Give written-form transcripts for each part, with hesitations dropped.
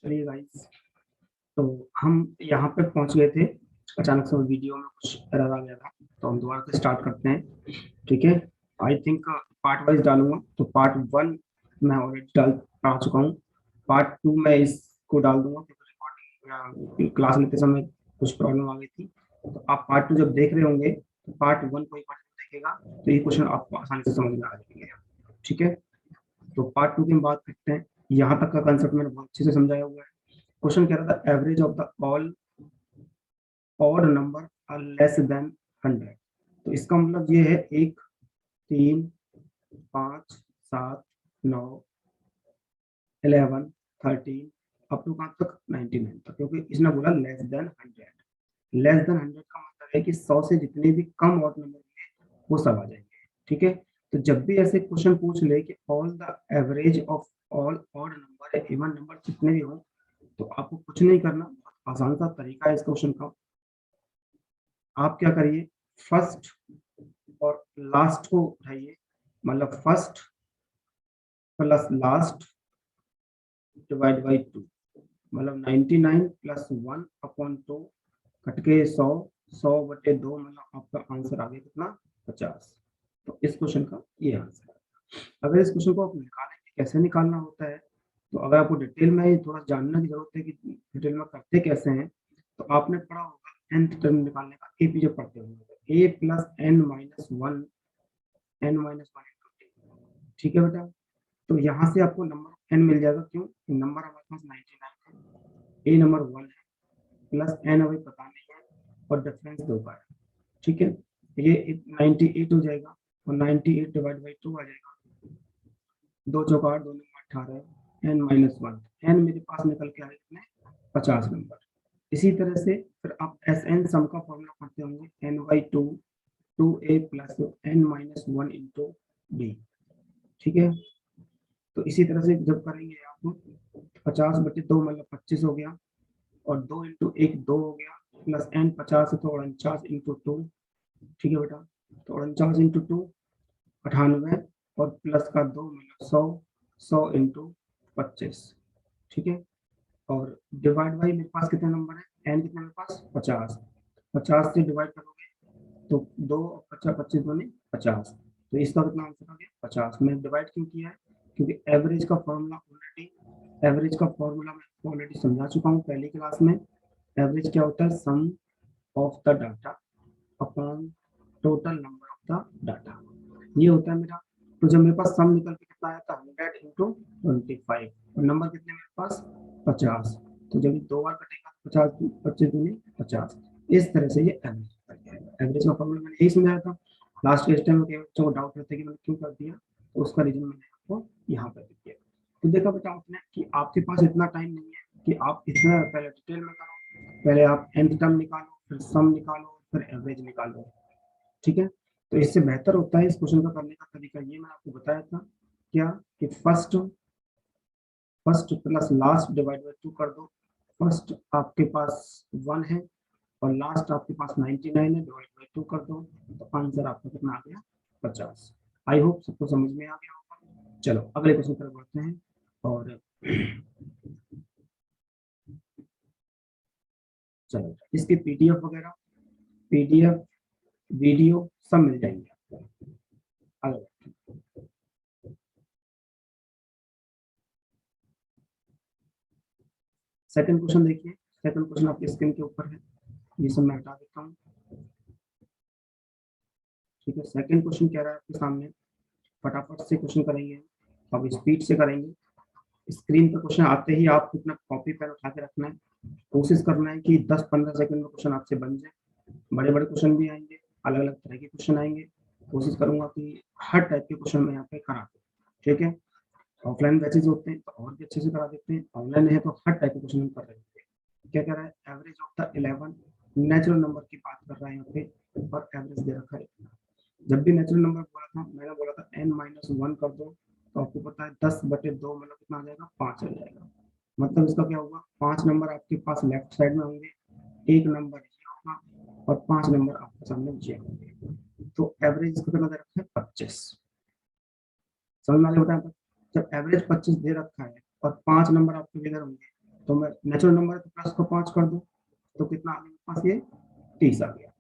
चलिए गाइस, तो हम यहाँ पे पहुंच गए थे। अचानक से वीडियो में कुछ एरर आ गया था, तो हम दोबारा से स्टार्ट करते हैं। ठीक है। आई थिंक पार्ट वाइज डालूंगा, तो पार्ट वन मैं ऑलरेडी डाल चुका हूँ। पार्ट टू मैं इसको डाल दूंगा क्योंकि रिकॉर्डिंग या क्लास लेते समय कुछ प्रॉब्लम आ गई थी। तो आप पार्ट टू जब देख रहे होंगे तो पार्ट वन को एक बार देखेगा तो ये क्वेश्चन आपको आसानी से समझ में आ जाएंगे। ठीक है, तो पार्ट टू की हम बात करते हैं। यहाँ तक का कंसेप्ट मैंने बहुत अच्छे से समझाया हुआ है। क्वेश्चन कह रहा था average of the all odd number are less than 100। तो इसका मतलब ये है 1, 3, 5, 7, 9, 11, 13 अप टू कहाँ तक 99 तक, क्योंकि इसने बोला लेस देन 100। लेस देन 100 का मतलब है कि 100 से जितने भी कम ऑड नंबर होंगे वो सब आ जाएंगे। ठीक है, तो जब भी ऐसे क्वेश्चन पूछ ले कि all the average of all odd number या इवन नंबर जितने भी हों, तो आपको कुछ नहीं करना, बहुत आसान सा तरीका है इस क्वेश्चन का। आप क्या करिए, फर्स्ट और लास्ट को उठाइए, मतलब first plus last divide by 2, मतलब 99 प्लस 1 अपॉन 2 कट के 100, 100/2, मतलब आपका आंसर आ गया कितना, 50। तो इस क्वेश्चन का ये आंसर है। अगर इस क्वेश्चन को आप निकालेंगे, कैसे निकालना होता है, तो अगर आपको डिटेल में थोड़ा जानने की जरूरत है कि डिटेल में करते कैसे हैं, तो आपने पढ़ा होगा nth टर्म निकालने का, एपी जब पढ़ते होंगे, a plus n minus one, n minus one into T. ठीक है बेटा, तो यहाँ से आपको नंबर n मिल जाएगा। क्यों, नंबर हमारे पास 99 है, a नंबर 1 है, प्लस n अभी पता नहीं है, और डिफरेंस 2 का है। ठीक है, ये 98 हो जाएगा, और 98 डिवाइड बाई 2 आ जाएगा, 2 चौका 8, 2 number 18, n minus one, n मेरे पास निकल के आए कितने, 50 नंबर। इसी तरह से फिर आप एस एन सम का फॉर्मूला पढ़ते होंगे, n by two, 2a plus n minus one into B. ठीक है, तो इसी तरह से जब करेंगे आप, 50/2 मतलब 25 हो गया, और 2 इंटू एक 2 हो गया, प्लस n 50 है तो 49 इंटू 2। ठीक है बेटा, तो 49 इंटू 2 98, और प्लस का 2 मतलब 100, 100 इंटू 25। ठीक है, और डिवाइड बाई मेरे पास कितने नंबर है, n कितने मेरे पास 50, 50 से डिवाइड करोगे तो 2 50, 25 दूनी 50, तो इसका कितना आंसर आ गया 50। मैंने डिवाइड क्यों किया है, क्योंकि एवरेज का फॉर्मूला मैं ऑलरेडी समझा चुका हूँ पहली क्लास में। एवरेज क्या होता है, sum of the data upon total number of the data, ये होता है मेरा। तो जब मेरे पास सम निकल के कितना आया था, 100 इंटू 25, और नंबर कितने मेरे पास 50, तो जब दो बार कटेगा 50, 25 दूनी 50। इस तरह से ये एवरेज का फॉर्मूला मैंने यही समझाया था। लास्ट के टाइम में बच्चों को डाउट रहता है कि मैंने क्यों कर दिया, तो उसका रीजन मैंने आपको यहाँ पर दिया। तो देखा बेटा आपने कि आपके पास इतना टाइम नहीं है कि आप इतना पहले डिटेल में करो, पहले आप nth टर्म निकालो, फिर सम निकालो, फिर एवरेज निकालो। ठीक है, तो इससे बेहतर होता है इस क्वेश्चन का करने का तरीका, ये मैंने आपको बताया था क्या, कि first first plus last divide by 2 कर दो। फर्स्ट आपके पास 1 है और लास्ट आपके पास 99 है, डिवाइड बाई 2 कर दो, तो आंसर आपका कितना आ गया 50। आई होप सबको समझ में आ गया होगा। चलो अगले क्वेश्चन पर बढ़ते हैं। और चलो इसके पीडीएफ वगैरह, पीडीएफ वीडियो सब मिल जाएंगे आपको। अगले सेकंड क्वेश्चन देखिए, सेकंड क्वेश्चन आपकी स्क्रीन के ऊपर है, ये सब मैं हटा देता हूँ। ठीक है, सेकंड क्वेश्चन कह रहा है आपके सामने, फटाफट से क्वेश्चन करेंगे, अब स्पीड से करेंगे। स्क्रीन पर क्वेश्चन आते ही आपको अपना कॉपी पेन उठा के रखना है, कोशिश करना है कि 10-15 सेकंड में क्वेश्चन आपसे बन जाए। बड़े बड़े क्वेश्चन भी आएंगे, अलग अलग तरह के क्वेश्चन आएंगे, कोशिश करूंगा कि हर टाइप के क्वेश्चन मैं यहाँ पे करा दूँ। ठीक है, ऑफलाइन बैचेज होते हैं तो और भी अच्छे से करा देते हैं, ऑनलाइन है तो हर टाइप के क्वेश्चन हम कर रहे हैं। क्या कह रहा है, average of the 11 natural number की बात कर रहा है यहाँ पे, और एवरेज दे रखा है। जब भी नेचुरल नंबर बोला था, मैंने बोला था n माइनस वन कर दो, तो आपको पता है 10/2 मतलब कितना आ जाएगा, 5 आ जाएगा। मतलब इसका क्या होगा, 5 नंबर आपके पास लेफ्ट साइड में होंगे, एक नंबर ये होगा, और 5 नंबर आपके सामने ये होंगे। तो एवरेज इसको कितना दे रखा है, 25। समझ में आ गया, जब एवरेज 25 दे रखा है और 5 नंबर आपके इधर होंगे, तो मैं नेचुरल नंबर है तो प्लस को 5 कर दूं तो कितना आ गया मेरे पास, ये 30 आ गया।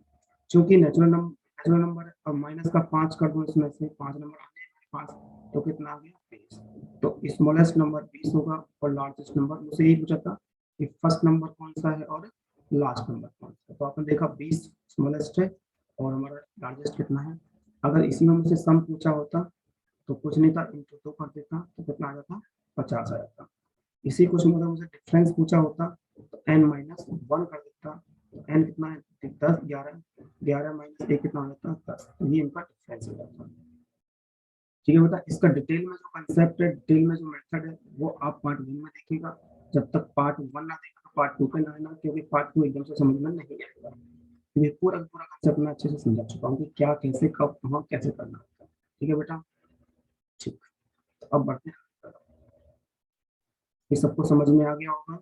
क्योंकि नेचुरल नंबर अब माइनस का 5 कर दूं, इसमें से 5 नंबर आ गए मेरे पास, तो कितना आ गया 20। तो स्मॉलेस्ट नंबर 20 होगा और लार्जेस्ट नंबर, मुझे यही पूछा था कि फर्स्ट नंबर कौन सा है और लास्ट नंबर कौन सा है। तो आपने देखा 20 स्मॉलेस्ट है और हमारा लार्जेस्ट कितना है। अगर इसी में मुझे सम पूछा होता तो कुछ नहीं था, इंटू 2 कर देता तो कितना आ जाता, 50 आ जाता। इसी क्वेश्चन में मुझे डिफरेंस पूछा होता तो n माइनस 1 कर देता, तो n कितना है 10, 11, 11 माइनस 1 कितना हो जाता 10, तो ये इनका डिफरेंस हो जाता। ठीक है बेटा, इसका डिटेल में जो कंसेप्ट है, डिटेल में जो मेथड है, वो आप पार्ट 1 में देखिएगा। जब तक पार्ट 1 ना देखा तो पार्ट 2 पे ना आना, क्योंकि पार्ट 2 एकदम से समझ में नहीं आएगा। ये पूरा पूरा कंसेप्ट मैं अच्छे से समझा चुका हूँ कि क्या कैसे कब कहाँ कैसे करना होता है। ठीक है बेटा, ठीक। तो अब बढ़ते हैं, ये सबको समझ में आ गया होगा,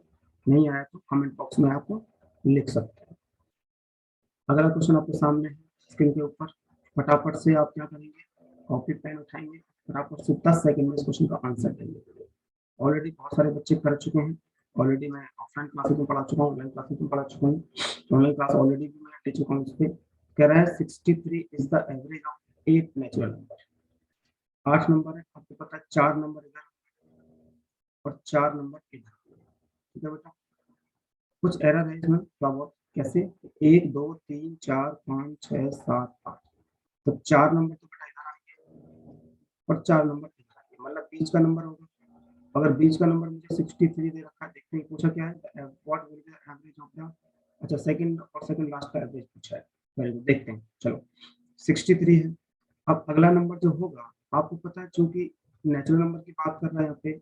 नहीं आया तो कमेंट बॉक्स में आप लिख सकते हैं। अगला क्वेश्चन आपके सामने है स्क्रीन के ऊपर, फटाफट से आप क्या करेंगे, कॉपी पेन उठाएंगे, फटाफट से 10 सेकंड में इस क्वेश्चन का आंसर देंगे। ऑलरेडी बहुत सारे बच्चे कर चुके हैं, ऑलरेडी मैं ऑफलाइन क्लासेस में पढ़ा चुका हूँ, ऑनलाइन क्लासेस में पढ़ा चुका हूँ, ऑनलाइन क्लास ऑलरेडी भी मैं दे चुका हूँ। इस पे कह रहा है 63 is the average of 8 natural number. 8 number है, आपको पता है 4 नंबर इधर और 4 नंबर इधर। ठीक है बेटा, कुछ एरर है इसमें थोड़ा बहुत, कैसे 1 2 3 4 5 6 7 8, तो 4 नंबर तो बेटा इधर आएंगे और 4 नंबर इधर आएंगे, मतलब बीच का नंबर होगा। अगर बीच का नंबर मुझे 63 दे रखा है, देखते हैं पूछा क्या है, what will be the average of the, अच्छा सेकंड और सेकंड लास्ट का एवरेज पूछा है। वेरी गुड, देखते हैं, चलो 63 है। अब अगला नंबर जो होगा, आपको पता है चूंकि नेचुरल नंबर की बात कर रहे हैं यहाँ पे,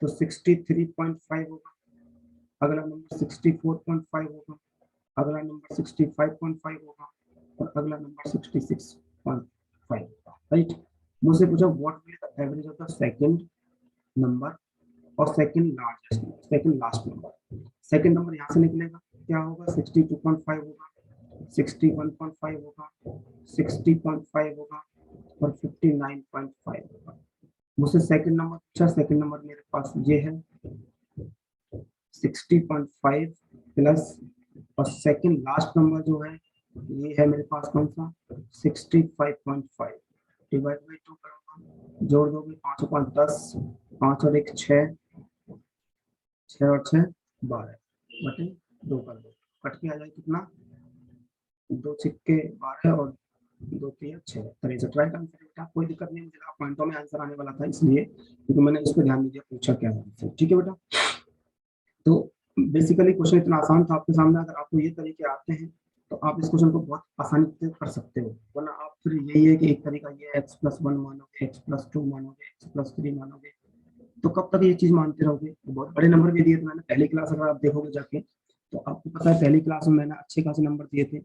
तो 63.5 होगा, अगला नंबर 64.5 होगा, अगला नंबर 65.5 होगा और अगला नंबर 66.5 होगा, राइट। मुझसे पूछा what will the average of the second number और second last number. Second number यहाँ से निकलेगा, क्या होगा 62.5 होगा, 61.5 होगा, 60.5 होगा और 59.5 होगा। मुझसे सेकंड नंबर पूछा, सेकंड नंबर मेरे पास ये है 60.5 प्लस, और सेकंड लास्ट नंबर जो है ये है मेरे पास कौन सा 65.5, डिवाइड बाई 2 करूंगा, जोड़ दोगे 5 और 5 10, 5 और 1 6, 6 और 6 12, बटे 2 कर दो, कट के आ जाए कितना, 2 सिक्के 12 और 2 3 6, 63 राइट आंसर बेटा। कोई दिक्कत नहीं, मुझे पॉइंटों में आंसर आने वाला था इसलिए, क्योंकि मैंने इस पर ध्यान नहीं दिया, पूछा क्या है। ठीक है बेटा, तो बेसिकली क्वेश्चन इतना आसान था आपके सामने, अगर आपको ये तरीके आते हैं तो आप इस क्वेश्चन को बहुत आसानी से कर सकते हो। वरना आप फिर यही है कि एक तरीका ये x+1 मानोगे, x+2 मानोगे, x+3 मानोगे, तो कब तक ये चीज मानते रहोगे। तो बहुत बड़े नंबर भी दिए थे मैंने पहली क्लास, अगर आप देखोगे जाके तो आपको पता है पहली क्लास में मैंने अच्छे खासे नंबर दिए थे।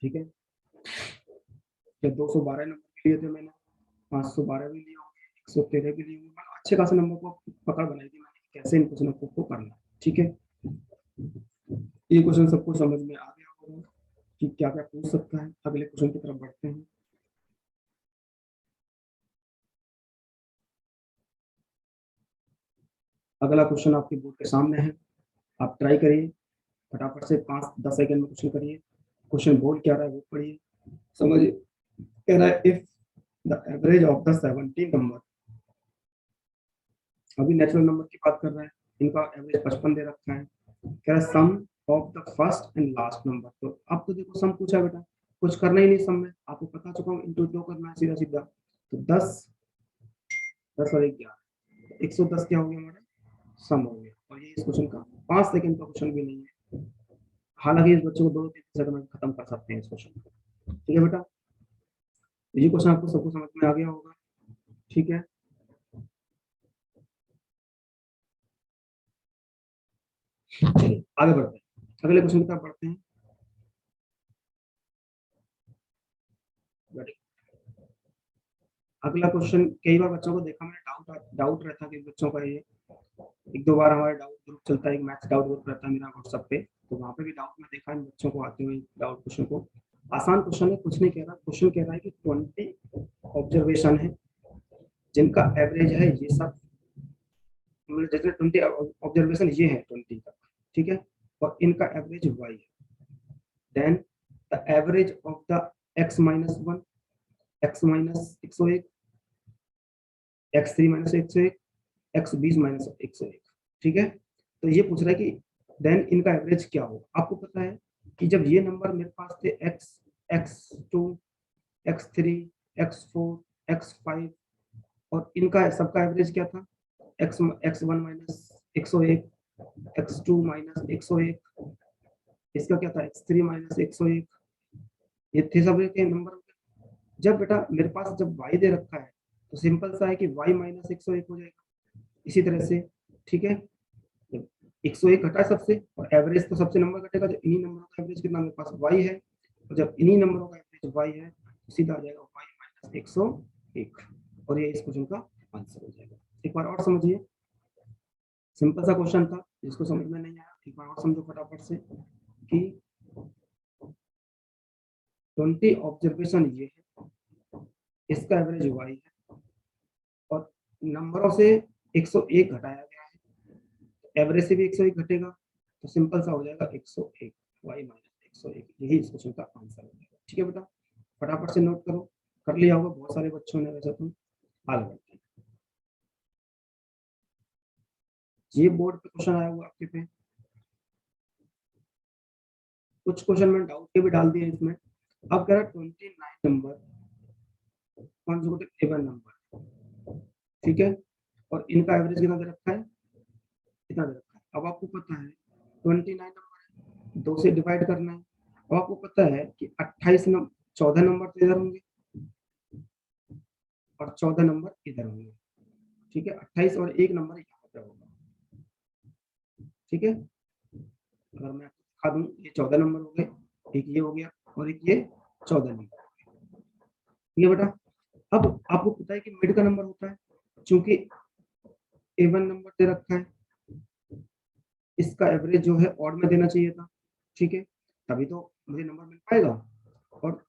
ठीक है, 212 नंबर लिए थे मैंने, 512 भी लिए होंगे, 113 भी लिए होंगे, अच्छे खासे नंबर को पकड़ बनाई थी मैंने कैसे इन क्वेश्चन को करना। ठीक है, ये क्वेश्चन सबको समझ में आ गया होगा कि क्या क्या पूछ सकता है। अगले क्वेश्चन की तरफ बढ़ते हैं। अगला क्वेश्चन आपके बोर्ड के सामने है, आप ट्राई करिए, फटाफट से 5-10 सेकंड में क्वेश्चन करिए। क्वेश्चन बोर्ड क्या रहा है वो पढ़िए, समझिए। कह रहा है if the average of the 17 number, अभी नेचुरल नंबर की बात कर रहे हैं, इनका एवरेज 55 दे रखा है। कह रहा है sum of the first and last number, तो अब तो देखो सम पूछा बेटा, कुछ करना ही नहीं सम में, आपको पता चुका हूँ इंटू 2 करना है सीधा सीधा, तो 10 10 और 11 110 क्या हो गया हमारा सम हो गया। और ये इस क्वेश्चन का 5 सेकंड का क्वेश्चन भी नहीं है, हालांकि इस बच्चे को 2-3 सेकंड में खत्म कर सकते हैं इस क्वेश्चन को। ठीक है बेटा, ये क्वेश्चन आपको सबको समझ में आ गया होगा। ठीक है, चलिए आगे बढ़ते हैं, अगले क्वेश्चन की तरफ बढ़ते हैं। अगला क्वेश्चन, कई बार बच्चों को देखा मैंने, डाउट रहता है कि बच्चों का ये, एक दो बार हमारा डाउट ग्रुप चलता है, एक मैथ्स डाउट ग्रुप रहता है मेरा व्हाट्सएप पे, तो वहाँ पे भी डाउट में देखा है बच्चों को आते हुए डाउट क्वेश्चन को। आसान क्वेश्चन है, कुछ नहीं कह रहा, क्वेश्चन कह रहा है कि 20 ऑब्जर्वेशन है जिनका एवरेज है ये सब मतलब जैसे 20 ऑब्जर्वेशन ये है 20 का, ठीक है, और इनका एवरेज y है, then the average of the x minus 1, x minus 101, x3 minus 101, x20 minus 101, ठीक है। तो ये पूछ रहा है कि देन इनका एवरेज क्या होगा। आपको पता है कि जब ये नंबर मेरे पास थे x, x2, x3, x4, x5, और इनका सबका एवरेज क्या था, x1 माइनस 101, x2 माइनस 101, इसका क्या था x3 माइनस 101, ये थे सब के नंबर। जब बेटा मेरे पास जब y दे रखा है तो सिंपल सा है कि y माइनस 101 हो जाएगा, इसी तरह से, ठीक है। 101 घटा सबसे, और एवरेज तो सबसे नंबर घटेगा, जब इन्हीं नंबरों का एवरेज कितना मेरे पास y है, और जब इन्हीं नंबरों का एवरेज y है तो सीधा आ जाएगा y माइनस 101, और ये इस क्वेश्चन का आंसर हो जाएगा। एक बार और समझिए, सिंपल सा क्वेश्चन था, जिसको समझ में नहीं आया एक बार और समझो फटाफट से कि 20 ऑब्जर्वेशन ये है, इसका एवरेज y है, और नंबरों से 101 घटाया गया है, एवरेज से भी 101 घटेगा, तो सिंपल सा हो जाएगा 101 y माइनस 101, यही इस क्वेश्चन का आंसर हो जाएगा। ठीक है बेटा, फटाफट से नोट करो, कर लिया होगा बहुत सारे बच्चों ने, वैसे तुम आगे बढ़ते हैं। ये बोर्ड पे क्वेश्चन आया हुआ आपके पे, कुछ क्वेश्चन मैंने डाउट के भी डाल दिए इसमें। अब कह रहा है 29 नंबर कॉन्जिक्यूटिव इवन नंबर, ठीक है, और इनका एवरेज कितना दे रखा है, कितना दे रखा है। अब आपको पता है 29 नंबर 2 से डिवाइड करना है, अब आपको पता है कि 28 नंबर 14 नंबर तो इधर होंगे और 14 नंबर इधर होंगे, ठीक है, 28 और एक नंबर यहाँ पे होगा, ठीक है। अगर मैं आपको दिखा दूं, ये 14 नंबर हो गए, एक ये हो गया और एक ये 14 नंबर, ये बेटा। अब आपको पता है कि मिड का नंबर होता है, चूंकि इवन नंबर दे रखा है, इसका एवरेज जो है ऑड में देना चाहिए था, ठीक है, तभी तो मुझे नंबर मिल पाएगा। और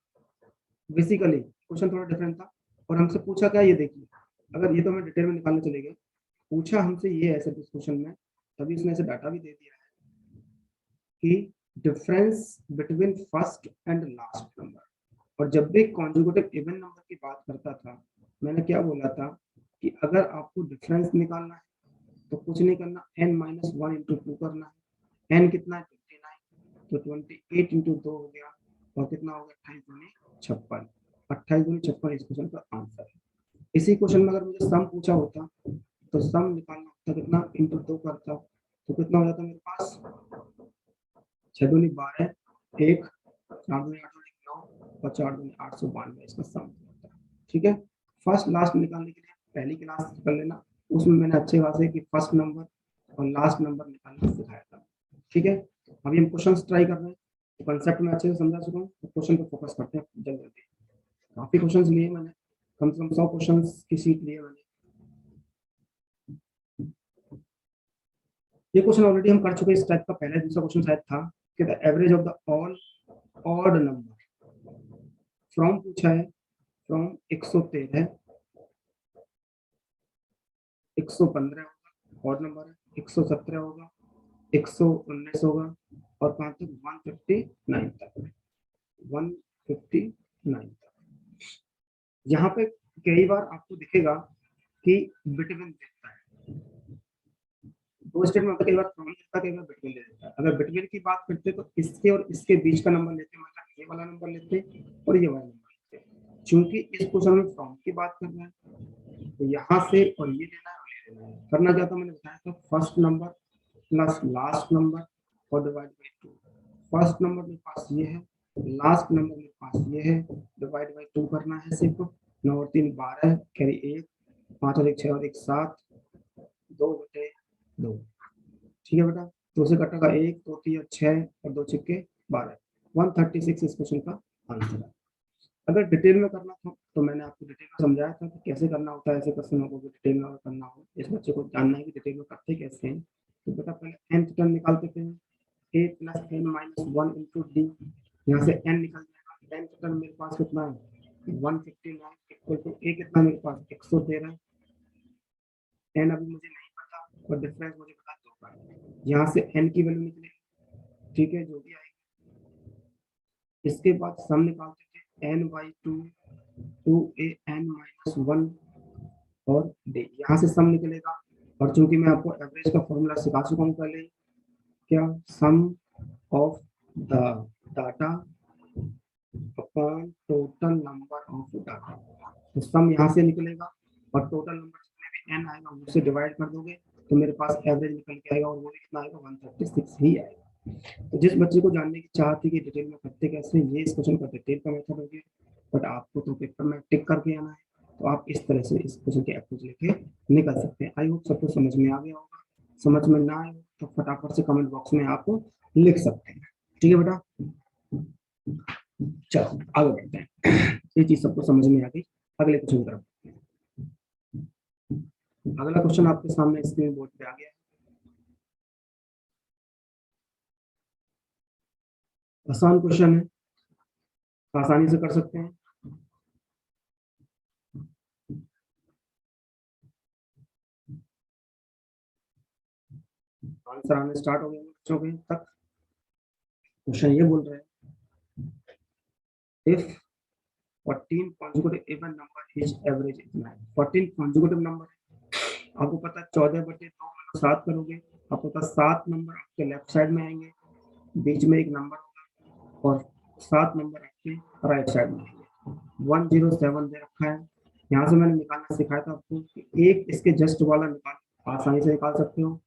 बेसिकली क्वेश्चन थोड़ा डिफरेंट था, और हमसे पूछा क्या, ये देखिए, अगर ये तो हमें डिटेल में निकालने चले गए, पूछा हमसे ये ऐसे क्वेश्चन में, तभी उसने ऐसे डाटा भी दे दिया है कि difference between first and last number. और जब भी कॉन्जुगेटिव इवन नंबर की बात करता था, मैंने क्या बोला था कि अगर आपको डिफरेंस निकालना है तो कुछ नहीं करना, n माइनस 1 इंटू 2 करना है, n कितना है 29, तो 28 इंटू 2 हो गया, और कितना हो गया 28 दूनी 56, 28 दूनी 56 इस क्वेश्चन का आंसर है। इसी क्वेश्चन में अगर मुझे सम पूछा होता तो सम निकालना होता, कितना इंटू 2 करता, तो कितना हो जाता मेरे पास 6 दूनी 12, 1, 4 दूनी 8, 9 और 4 दूनी 892, इसका सम, ठीक है। फर्स्ट लास्ट निकालने के लिए पहली क्लास कर लेना, उसमें मैंने अच्छे खासे कि फर्स्ट नंबर और लास्ट नंबर निकालना सिखाया था, ठीक है। अभी हम क्वेश्चन ट्राई कर रहे हैं, तो कंसेप्ट में अच्छे से समझा चुका हूँ, तो क्वेश्चन पे फोकस करते हैं जल्दी जल्दी। काफी क्वेश्चन लिए मैंने, कम से कम 100 क्वेश्चन की सीट लिए मैंने। ये क्वेश्चन ऑलरेडी हम कर चुके हैं, इस टाइप का पहले दूसरा क्वेश्चन शायद था कि the average of the all odd number from पूछा है, फ्रॉम 113, 115 होगा ऑड नंबर है, 117 होगा, 119 होगा, और कहां तक 159 तक, 159 तक। यहाँ पे कई बार आपको दिखेगा कि बिटवीन देता है, दो स्टेट में कई बार फ्रॉम देता है, कई बार बिटवीन दे देता है। अगर बिटवीन की बात करते तो इसके और इसके बीच का नंबर लेते, मतलब ये वाला नंबर लेते और ये वाला नंबर लेते। चूंकि इस क्वेश्चन में फ्रॉम की बात कर रहे हैं, तो यहाँ से और ये लेना है और ये लेना है, करना क्या था मैंने बताया था, first number plus last number और डिवाइड बाई 2। फर्स्ट नंबर मेरे पास ये है, लास्ट नंबर मेरे पास ये है, डिवाइड बाई 2 करना है सिर्फ। 9 और 3 12, कैरी 1, 5 और 1 6 और 1 7, 2/2, ठीक है बेटा। 2 से कटेगा 1, 2 3 6 और 2 6 12, 136 इस क्वेश्चन का आंसर है। अगर डिटेल में करना था तो मैंने आपको डिटेल में समझाया था कि कैसे करना होता है, ऐसे क्वेश्चन को डिटेल में करना हो, इस बच्चे को जानना है कि डिटेल में करते कैसे हैं। तो बेटा पहले nth टर्म निकालते थे, a plus n minus 1 into D, यहाँ से n निकल जाएगा, nth टर्म मेरे पास कितना है 159 इक्वल टू a कितना मेरे पास 113, n अभी मुझे नहीं पता, और डिफरेंस मुझे पता है 2 का। यहाँ से n की वैल्यू निकलेगी, ठीक है, जो भी आएगी। इसके बाद सम निकालते थे n/2 2an-1 और d, यहाँ से सम निकलेगा। और चूंकि मैं आपको एवरेज का फॉर्मूला सिखा चुका हूँ पहले, क्या, sum of the data upon total number of data. तो सम यहाँ से निकलेगा और टोटल नंबर जितने भी n आएगा उससे डिवाइड कर दोगे तो मेरे पास एवरेज निकल के आएगा, और वो भी कितना आएगा, 136 ही आएगा। तो जिस बच्चे को जानने की चाह थी कि डिटेल में करते कैसे, ये इस क्वेश्चन का डिटेल का मेथड हो गया, बट आपको तो पेपर में टिक करके आना है, तो आप इस तरह से इस क्वेश्चन के अप्रोच लेके निकल सकते हैं। आई होप सबको समझ में आ गया होगा। समझ में ना आए तो फटाफट से कमेंट बॉक्स में आप लिख सकते हैं। ठीक है बेटा, चलो आगे बढ़ते हैं। ये चीज सबको समझ में आ गई। अगले क्वेश्चन की तरफ। अगला क्वेश्चन आपके सामने स्क्रीन बोर्ड पे आ गया है। आसान क्वेश्चन है, आसानी से कर सकते हैं। आंसर आने स्टार्ट हो गए बच्चों के तक। क्वेश्चन ये बोल रहे हैं, if 14 consecutive even number is average इतना है। 14 consecutive नंबर है, आपको पता है 14/2 मतलब 7 करोगे, आपको पता 7 नंबर आपके लेफ्ट साइड में आएंगे, बीच में एक नंबर होगा और 7 नंबर आपके राइट साइड में आएंगे। 107 दे रखा है। यहाँ से मैंने निकालना सिखाया था आपको कि एक इसके जस्ट वाला निकाल आसानी से निकाल सकते हो,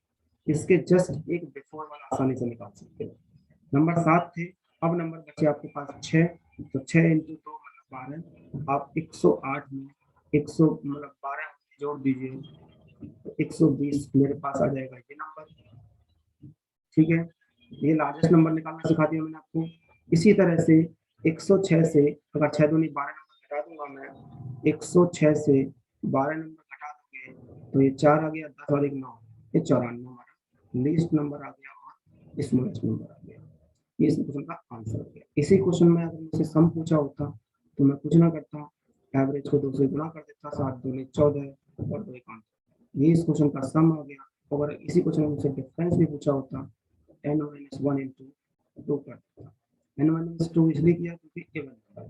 इसके जस्ट एक बिफोर वाला आसानी से निकाल सकते हो। नंबर 7 थे, अब नंबर बचे आपके पास 6, तो 6 इंटू 2 मतलब 12। आप 108 में 100 मतलब 12 जोड़ दीजिए तो 120 मेरे पास आ जाएगा ये नंबर। ठीक है, ये लार्जेस्ट नंबर निकालना सिखा दिया मैंने आपको। इसी तरह से 106 से अगर 6 दूनी 12 नंबर घटा दूंगा मैं, 106 से 12 नंबर घटा दोगे तो ये 4 आ गया, 10 और 1 9, ये 94 हमारा लीस्ट नंबर आ गया और स्मॉलेस्ट नंबर आ गया। ये इस क्वेश्चन का आंसर हो गया। इसी क्वेश्चन में अगर मुझसे सम पूछा होता तो मैं कुछ ना करता, एवरेज को 2 से गुणा कर देता, 7 दूनी 14 और 2 1 8। ये इस क्वेश्चन का सम आ गया। और इसी क्वेश्चन में मुझसे डिफरेंस भी पूछा होता, n-1 इंटू 2 कर देता। n-2 इसलिए किया क्योंकि इवन नंबर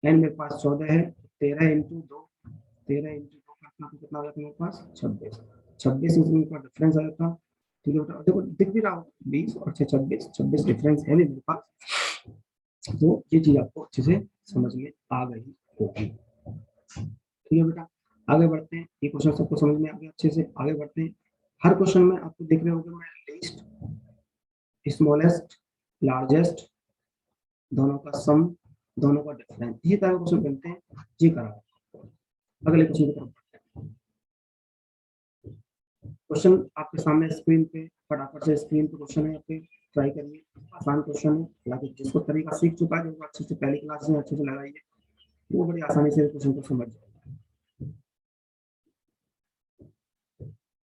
n मेरे पास 14 है, 13 इंटू 2, 13 इंटू 2 करना तो कितना आ जाता है मेरे पास 26, 26 इसमें का डिफरेंस आ जाता। ठीक है बेटा, देखो दिख भी रहा हो 20 और 6 26, 26 डिफरेंस है मेरे पास। तो ये चीज आपको अच्छे से समझ में आ गई होगी। ठीक है बेटा, आगे बढ़ते हैं। ये क्वेश्चन सबको समझ में आ गया अच्छे से, आगे बढ़ते हैं। हर क्वेश्चन में आपको दिख रहे होंगे मैं लिस्ट, स्मॉलेस्ट, लार्जेस्ट, दोनों का सम, दोनों का डिफरेंस, ये तरह क्वेश्चन बनते हैं। जी करा। अगले क्वेश्चन की तरफ बढ़ते हैं। क्वेश्चन आपके सामने स्क्रीन पे, फटाफट से स्क्रीन पे क्वेश्चन है, आपके ट्राई करिए। आसान क्वेश्चन है, हालांकि जिसको तरीका सीख चुका है, जो अच्छे से पहली क्लास में अच्छे से लगाइए, वो बड़ी आसानी से क्वेश्चन को समझ जाएगा।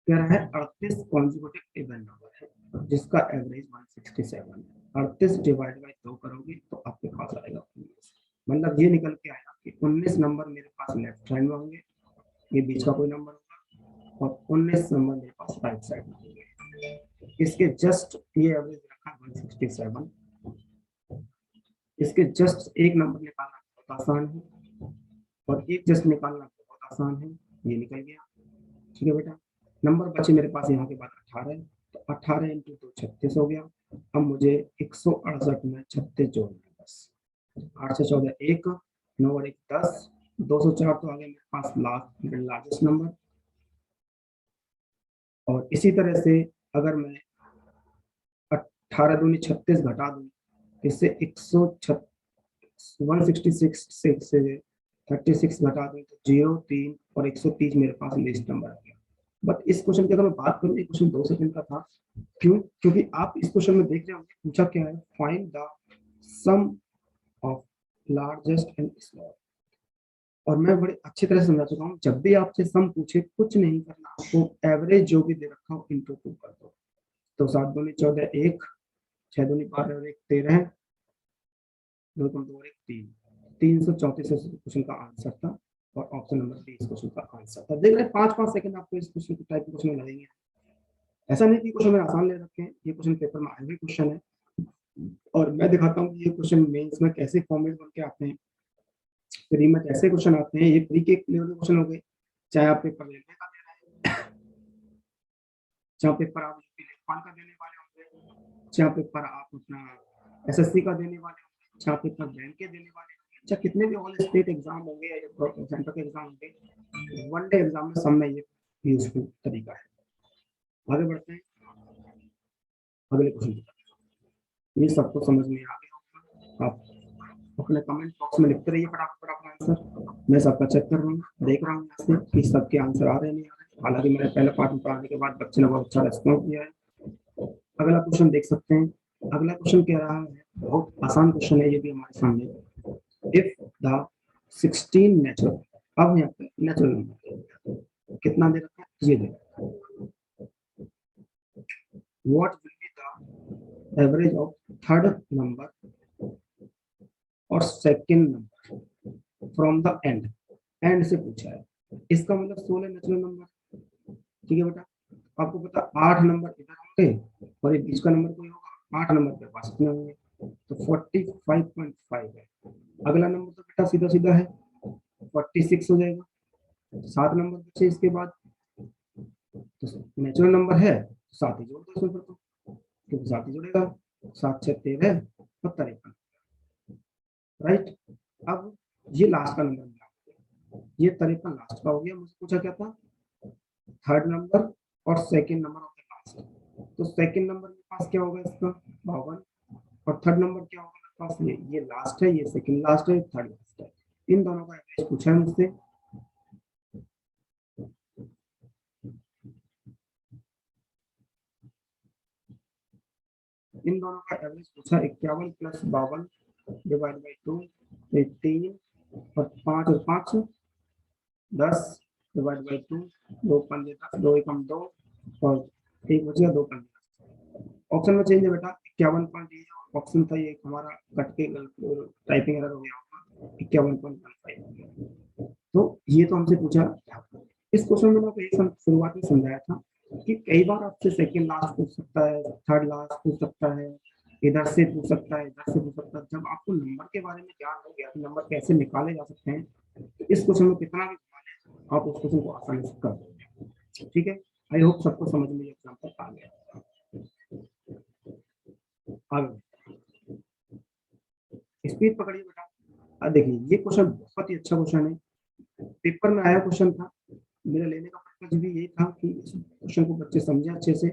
कह रहा है 38 कॉन्जिक्यूटिव इवन नंबर है जिसका एवरेज 167 है। 38 डिवाइड बाय 2 करोगे तो आपके पास आएगा 19। मतलब ये निकल के आया कि 19 नंबर मेरे पास लेफ्ट साइड में होंगे, ये बीच का कोई नंबर होगा, और 19 नंबर मेरे पास राइट साइड में होंगे। इसके जस्ट ये एवरेज रखा 167। इसके जस्ट एक नंबर निकालना बहुत आसान है और एक जस्ट निकालना बहुत आसान है, ये निकल गया। ठीक है बेटा, नंबर बचे मेरे पास यहाँ के बाद 18, तो 18 इंटू 2 36 हो गया। अब मुझे 168 में 36 जोड़ना है बस। 8 से 14 1, 9 और 1 10, 204 तो आ गया मेरे पास लार्जेस्ट नंबर। और इसी तरह से अगर मैं 18 दूनी 36 घटा दूं, इससे 166 से 36 घटा दूं तो 0 3 और 130 मेरे पास लिस्ट नंबर आ गया। बट इस क्वेश्चन की अगर मैं बात करूं, ये क्वेश्चन 2 सेकंड का था। क्यों? क्योंकि आप इस क्वेश्चन में देख रहे होंगे पूछा क्या है, find the sum of largest and small. और मैं बड़े अच्छी तरह से समझा चुका हूँ, जब भी आपसे सम पूछे कुछ नहीं करना, आपको एवरेज जो भी दे रखा हो इंटू 2 कर दो। तो 7 दूनी 14 1, 6 दूनी 12 और 1 13, 2 कम 2 और 1 3, 334 क्वेश्चन का आंसर था। और ऑप्शन नंबर बी इस क्वेश्चन का आंसर था। देख रहे हैं 5-5 सेकंड आपको इस क्वेश्चन को टाइप क्वेश्चन में लगेंगे। ऐसा नहीं कि क्वेश्चन मैंने आसान ले रखे हैं, ये क्वेश्चन पेपर में आए हुए क्वेश्चन है और मैं दिखाता हूँ कि ये क्वेश्चन मेंस में कैसे फॉर्मेट बन के आते हैं, प्री में कैसे क्वेश्चन आते हैं। ये प्री के लेवल के क्वेश्चन हो गए, चाहे आप पेपर रेलवे का दे रहे हैं, चाहे पेपर आप लेखपाल का देने वाले होंगे, चाहे पेपर आप अपना एसएससी का देने वाले होंगे, चाहे पेपर बैंक के देने वाले होंगे, चाहे कितने भी ऑल स्टेट एग्जाम होंगे या सेंटर के एग्जाम होंगे, वन डे एग्जाम में सब में ये यूजफुल तरीका है। आगे बढ़ते हैं अगले क्वेश्चन, ये सबको समझ में आ गया। आप अपने कमेंट बॉक्स में लिखते रहिए फटाफट अपना आंसर, मैं सबका चेक कर रहा हूँ, देख रहा हूँ यहाँ से कि सबके आंसर आ रहे हैं नहीं आ रहे। हालांकि मैंने पहले पार्ट में पढ़ाने के बाद बच्चे ने बहुत अच्छा रेस्पॉन्स दिया है। अगला क्वेश्चन देख सकते हैं, अगला क्वेश्चन कह रहा है, बहुत आसान क्वेश्चन है ये भी हमारे सामने। इफ द 16 नेचुरल, अब यहाँ पे नेचुरल नंबर कितना दे रखा है, ये दे what will be the average of third number और second number from the end, end से पूछा है, इसका मतलब 16 नेचुरल नंबर। ठीक है बेटा, आपको पता 8 नंबर इधर होंगे और ये बीच का नंबर कोई होगा, 8 नंबर के पास कितने होंगे, तो 45.5 है। अगला नंबर तो बेटा सीधा सीधा है 46 हो जाएगा, 7 नंबर बचे इसके बाद, तो नेचुरल नंबर है 7 ही जोड़ दो इसमें, तो क्योंकि 7 ही जुड़ेगा, 7 6 13 और 53, राइट। अब ये लास्ट का नंबर मिला, ये 53 लास्ट का हो गया। मुझसे पूछा क्या था, थर्ड नंबर और second number of the last, तो सेकंड नंबर के पास क्या होगा इसका 52, और थर्ड नंबर क्या होगा मेरे पास, ये लास्ट है, ये सेकंड लास्ट है, थर्ड लास्ट है। इन दोनों का एवरेज पूछा है मुझसे, इन दोनों का एवरेज पूछा, 51 प्लस 52 डिवाइड बाई 2, 3 और 5 और 5 10 डिवाइड बाई 2, 2 5 10, 2 एकम 2 और 1 बचेगा, 2 5। ऑप्शन में चेंज है बेटा, 51.1 ऑप्शन था, ये हमारा कट के टाइपिंग एरर हो गया होगा, 51.15। तो ये तो हमसे पूछा। इस क्वेश्चन में मैंने आपको शुरुआत में समझाया था कि कई बार आपसे सेकंड लास्ट पूछ सकता है, थर्ड लास्ट पूछ सकता है, इधर से पूछ सकता है, इधर से पूछ सकता है। जब आपको नंबर के बारे में ज्ञान हो गया कि नंबर कैसे निकाले जा सकते हैं, तो इस क्वेश्चन में कितना भी आप उस क्वेश्चन को आसानी से कर सकते हैं। ठीक है, आई होप सबको समझ में एग्जाम्पल आ गया। आगे स्पीड पकड़िए बेटा। देखिए ये क्वेश्चन बहुत ही अच्छा क्वेश्चन है, पेपर में आया क्वेश्चन था, मेरा लेने का पर्पज भी यही था कि इस क्वेश्चन को बच्चे समझे अच्छे से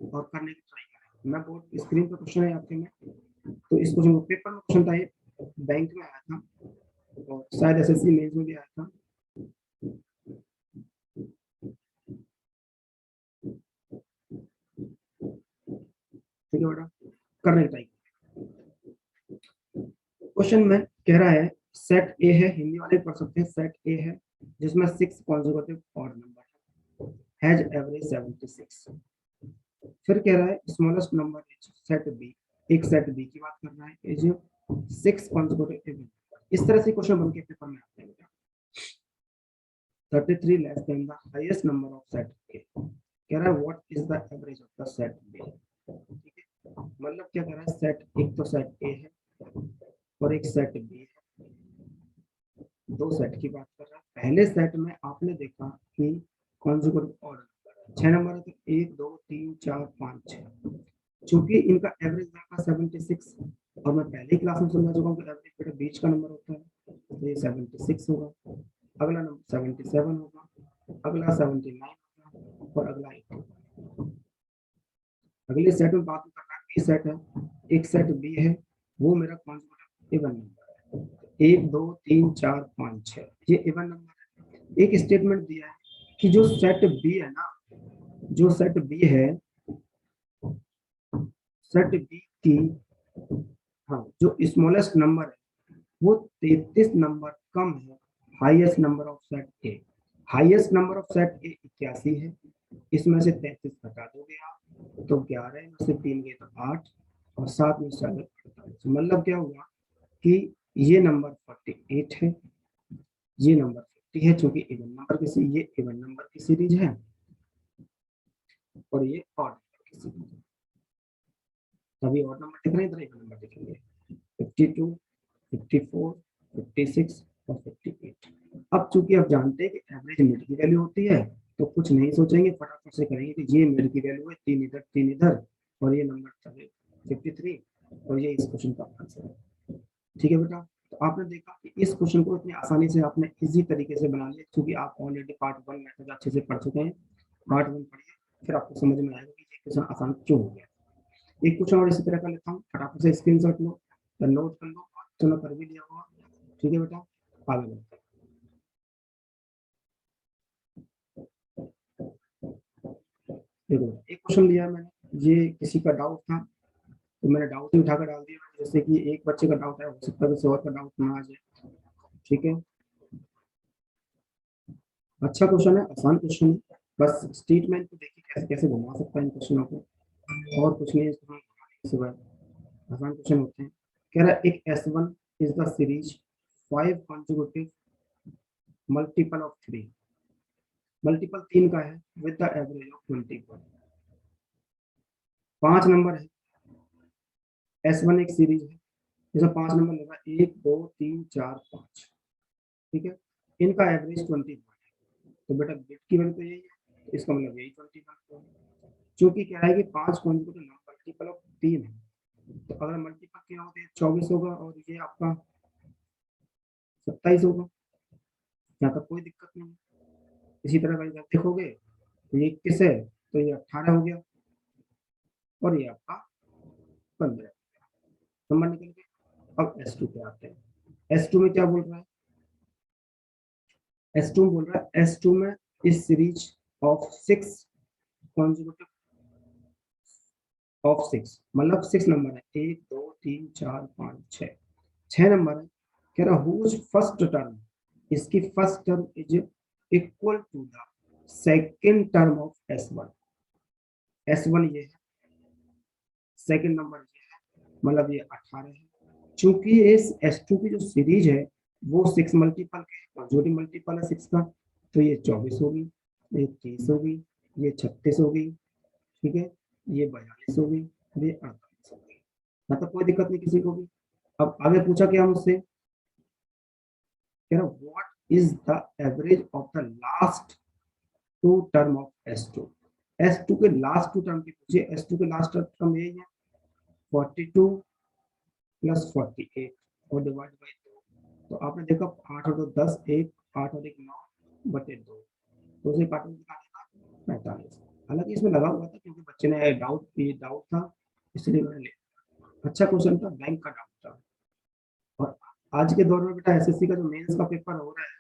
और करने की ट्राई करें। मैं बोर्ड स्क्रीन पर क्वेश्चन है आपके में, तो इस क्वेश्चन को पेपर में क्वेश्चन था, ये बैंक में आया था और शायद एसएससी मेंस में भी आया था। ठीक है बेटा, करने की ट्राई। क्वेश्चन में कह रहा है सेट ए है, हिंदी वाले पढ़ सकते हैं, सेट ए है जिसमें 6 consecutive odd number has average 76। फिर कह रहा है smallest number is set B, एक सेट बी की बात कर रहा है, इज 6 कॉन्सेक्यूटिव इवन। इस तरह से क्वेश्चन बन के पेपर में आते हैं। 33 less than the highest number of set A, कह रहा है what is the average of the set B. ठीक है, मतलब क्या कह रहा है, सेट एक तो सेट ए है और एक सेट बी है, दो सेट की बात कर रहा है। पहले सेट में आपने देखा कि कॉन्सेक्यूटिव ऑर्डर 6 नंबर है, तो 1 2 3 4 5 6, चूंकि इनका एवरेज था 76 और मैं पहले ही क्लास में समझा चुका हूँ कि एवरेज बेटा बीच का नंबर होता है, तो ये 76 होगा, अगला नंबर 77 होगा, अगला 79 होगा और अगला 8 होगा। अगले सेट में बात कर रहा है, बी सेट है, एक सेट बी है, वो मेरा कॉन्सेक्यूटिव इवन नंबर है, 1 2 3 4 5 6, ये इवन नंबर है। एक स्टेटमेंट दिया है कि जो सेट बी है ना, जो सेट बी है, सेट बी की, हाँ, जो स्मॉलेस्ट नंबर है वो 33 नंबर कम है highest number of set A. Highest number of set ए 81 है, इसमें से 33 घटा दोगे आप तो 11 में से 3 गए तो 8 और 7 में से 48। मतलब क्या हुआ कि ये नंबर 48 है, ये नंबर 50 है, क्योंकि इवन नंबर की ये इवन नंबर की सीरीज है। और ये ऑड किसी भी, तभी ऑड नंबर दिख रहे हैं, इधर एक नंबर दिखेंगे 52, 54, 56 और 58। अब चूंकि आप जानते हैं कि एवरेज मिड की वैल्यू होती है, तो कुछ नहीं सोचेंगे, फटाफट से करेंगे कि ये मिड की वैल्यू है, 3 इधर और ये नंबर 53 और ये इस क्वेश्चन का आंसर है। ठीक है बेटा, तो आपने देखा कि इस क्वेश्चन को इतनी आसानी से आपने इजी तरीके से बना लिया, क्योंकि आप ऑलरेडी पार्ट 1 मेथड अच्छे से पढ़ चुके हैं। पार्ट 1 पढ़िए, फिर आपको समझ में आएगा कि ये क्वेश्चन आसान क्यों हो गया। एक क्वेश्चन और इसी तरह का लेता हूँ, फटाफट से स्क्रीनशॉट लो या नोट कर लो, चलो कर भी लिया होगा। ठीक है बेटा, आगे बढ़ते हैं। देखो एक क्वेश्चन लिया मैंने, ये किसी का डाउट था, तो मैंने डाउट ही उठाकर डाल दिया। जैसे कि एक बच्चे का डाउट है, हो सकता है किसी और का डाउट ना आ जाए। ठीक है, अच्छा क्वेश्चन है, आसान क्वेश्चन है, बस स्टेटमेंट को देखिए कैसे कैसे घुमा सकता है इन क्वेश्चनों को, और कुछ नहीं है इसमें, सिवाय आसान क्वेश्चन होते हैं। कह रहा है एक S1 is the series 5 consecutive multiple of 3, multiple 3 का है with the average of 21। 5 number है, S1 एक सीरीज है जिसमें 5 नंबर लगा, 1 2 3 4 5। ठीक है, इनका एवरेज 21 है, तो बेटा बिट की वैल्यू तो यही है, तो इसका मतलब यही 21 है। क्योंकि क्या है कि 5 कॉन्जिक्यूटिव मल्टीपल ऑफ 3 है, तो अगर मल्टीपल किया होता है 24 होगा और ये आपका 27 होगा, यहाँ तक कोई दिक्कत नहीं है। इसी तरह भाई जब देखोगे तो ये 21 है, तो ये 18 हो गया और ये आपका 15 नंबर निकल गए। अब S2 पे आते हैं। S2 में क्या बोल रहा है, S2 में बोल रहा है S2 में इस सीरीज ऑफ 6 कॉन्जिक्यूटिव ऑफ 6, मतलब 6 नंबर है, 1 2 3 4 5 6, 6 नंबर है। कह रहा हुज फर्स्ट टर्म, इसकी first term is equal to the second term of S1। S1 ये है, सेकेंड नंबर ये है, मतलब ये 18 है। चूंकि इस S2 की जो सीरीज है वो 6 मल्टीपल के कॉन्जुगेटिव मल्टीपल है 6 का, तो ये 24 होगी, ये 30 होगी, ये 36 होगी, ठीक है, ये 42 होगी, ये 48 होगी। मतलब कोई दिक्कत नहीं किसी को भी। अब आगे पूछा क्या मुझसे, कह रहा what is the average of the last 2 term of S2। S2 के लास्ट 2 टर्म की पूछिए, S2 के लास्ट टर्म यही है 42 प्लस 48 और डिवाइड बाई 2। तो आपने देखा 8 और 2 10, 1 8 और 1 9 बटे 2, तो उसे काटने दिखा देगा 45। हालांकि इसमें लगा हुआ था क्योंकि बच्चे ने डाउट था, इसलिए मैंने ले। अच्छा क्वेश्चन था, बैंक का डाउट था। और आज के दौर में बेटा एसएससी का जो मेंस का पेपर हो रहा है,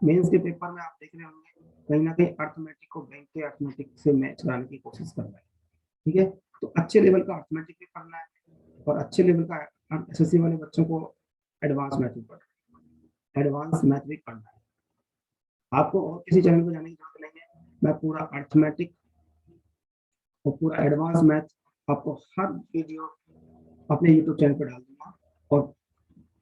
मेंस के पेपर में आप देख रहे होंगे कहीं ना कहीं अर्थमेटिक को बैंक के अर्थमेटिक से मैच कराने की कोशिश कर रहा है। ठीक है, तो अच्छे लेवल का अर्थमेटिक भी पढ़ना है और अच्छे लेवल का एसएससी वाले बच्चों को एडवांस मैथ भी पढ़ना है, एडवांस मैथ भी पढ़ना है। आपको और किसी चैनल पर जाने की जरूरत नहीं है, मैं पूरा अर्थमेटिक और पूरा एडवांस मैथ आपको हर वीडियो अपने यूट्यूब चैनल पर डाल दूंगा। और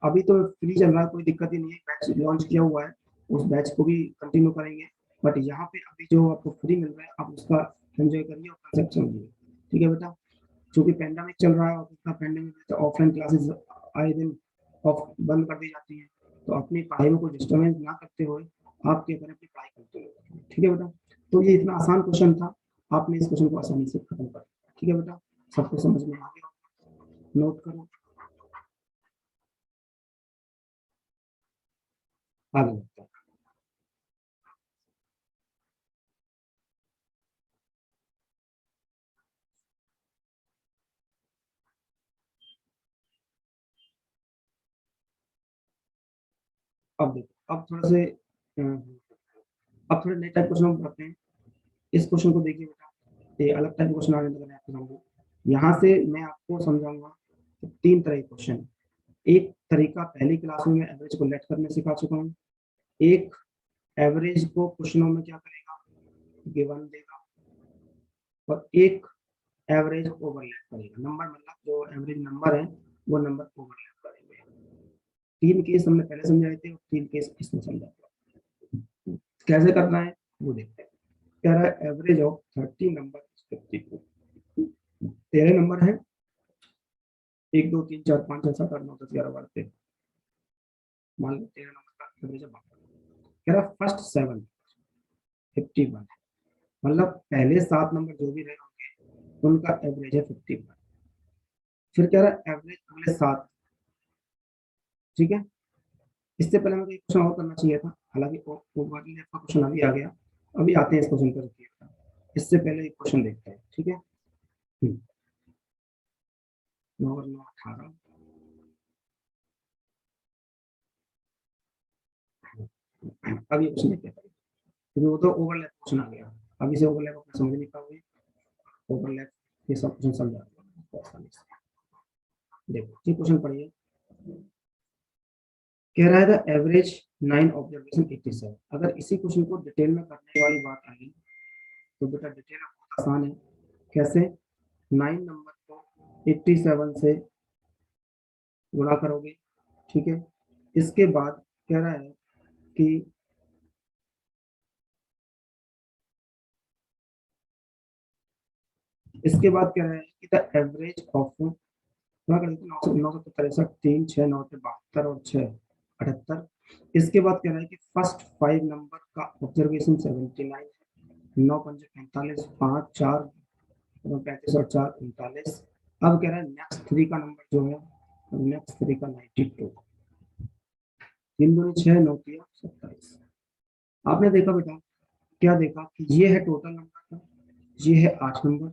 अभी तो फ्री चल रहा है, कोई दिक्कत ही नहीं है, बैच लॉन्च किया हुआ है, उस बैच को भी कंटिन्यू करेंगे। बट यहाँ पे अभी जो आपको फ्री मिल रहा है आप उसका एंजॉय करिए और कंसेप्ट समझिए। ठीक है बेटा, क्योंकि पेंडेमिक चल रहा है और उसका पेंडेमिक तो ऑफलाइन क्लासेस आए दिन ऑफ बंद कर दी जाती है, तो अपनी पढ़ाई में कोई डिस्टर्बेंस ना करते हुए आप क्या करें, अपनी पढ़ाई करते हुए। ठीक है बेटा, तो ये इतना आसान क्वेश्चन था, आपने इस क्वेश्चन को आसानी से खत्म कर दिया। ठीक है बेटा, सबको समझ में आ गया, नोट करो, आगे बढ़ते हैं। अब देखो, अब थोड़े नए टाइप क्वेश्चन पढ़ते हैं। इस क्वेश्चन को देखिए बेटा, ये अलग टाइप क्वेश्चन आने लगे, आपको समझो। यहाँ से मैं आपको समझाऊंगा 3 तरह के क्वेश्चन। एक तरीका पहली क्लास में मैं एवरेज को लेट करने सिखा चुका हूँ। एक एवरेज को क्वेश्चनों में क्या करेगा, गिवन देगा, और एक एवरेज ओवरलैप करेगा, नंबर मतलब जो एवरेज नंबर है वो नंबर ओवरलैप करेंगे। 3 केस हमने पहले समझाए थे और 3 केस इसमें समझाया। कैसे करना है वो देखते हैं। कह रहा है एवरेज ऑफ 30 नंबर 52। 13 नंबर है, 1 2 3 4 5 6 7 8 9 10 11 12 13, मान लो 13 नंबर का एवरेज है 52। कह रहा फर्स्ट 7 51 है, मतलब पहले 7 नंबर जो भी रहे होंगे उनका एवरेज है 51। फिर कह रहा है एवरेज अगले 7, ठीक है। इससे पहले मुझे एक क्वेश्चन और करना चाहिए था, हालांकि ओवरलैप का क्वेश्चन अभी आ गया, अभी आते हैं इस क्वेश्चन पर, रुकिए। इससे पहले एक क्वेश्चन देखते हैं, ठीक है। 9 और 9 18, अभी क्वेश्चन देखते हैं, क्योंकि वो तो ओवरलैप क्वेश्चन आ गया, अभी से ओवरलैप अपना समझ नहीं पाओगे, ओवरलैप ये सब क्वेश्चन समझ आते हैं। देखो ये क्वेश्चन पढ़िए, कह रहा है द एवरेज 9 ऑब्जर्वेशन 87। अगर इसी क्वेश्चन को डिटेल में करने वाली बात आई तो बेटा डिटेल बहुत आसान है। कैसे? 9 नंबर को 87 से गुणा करोगे, ठीक है। इसके बाद कह रहा है कि इसके बाद कह रहा है कि द एवरेज ऑफ, गुणा कर देते 9 9 3 6 9 72 और 6 78। इसके बाद कह रहा है कि फर्स्ट 5 नंबर का ऑब्जर्वेशन 79 है, 9 5 45, 5 4 35 और 4 39। अब कह रहा है नेक्स्ट 3 का नंबर जो है, नेक्स्ट 3 का 92, 3 दूनी 6 9 3 27। आपने देखा बेटा, क्या देखा कि ये है टोटल नंबर का, ये है 8 नंबर,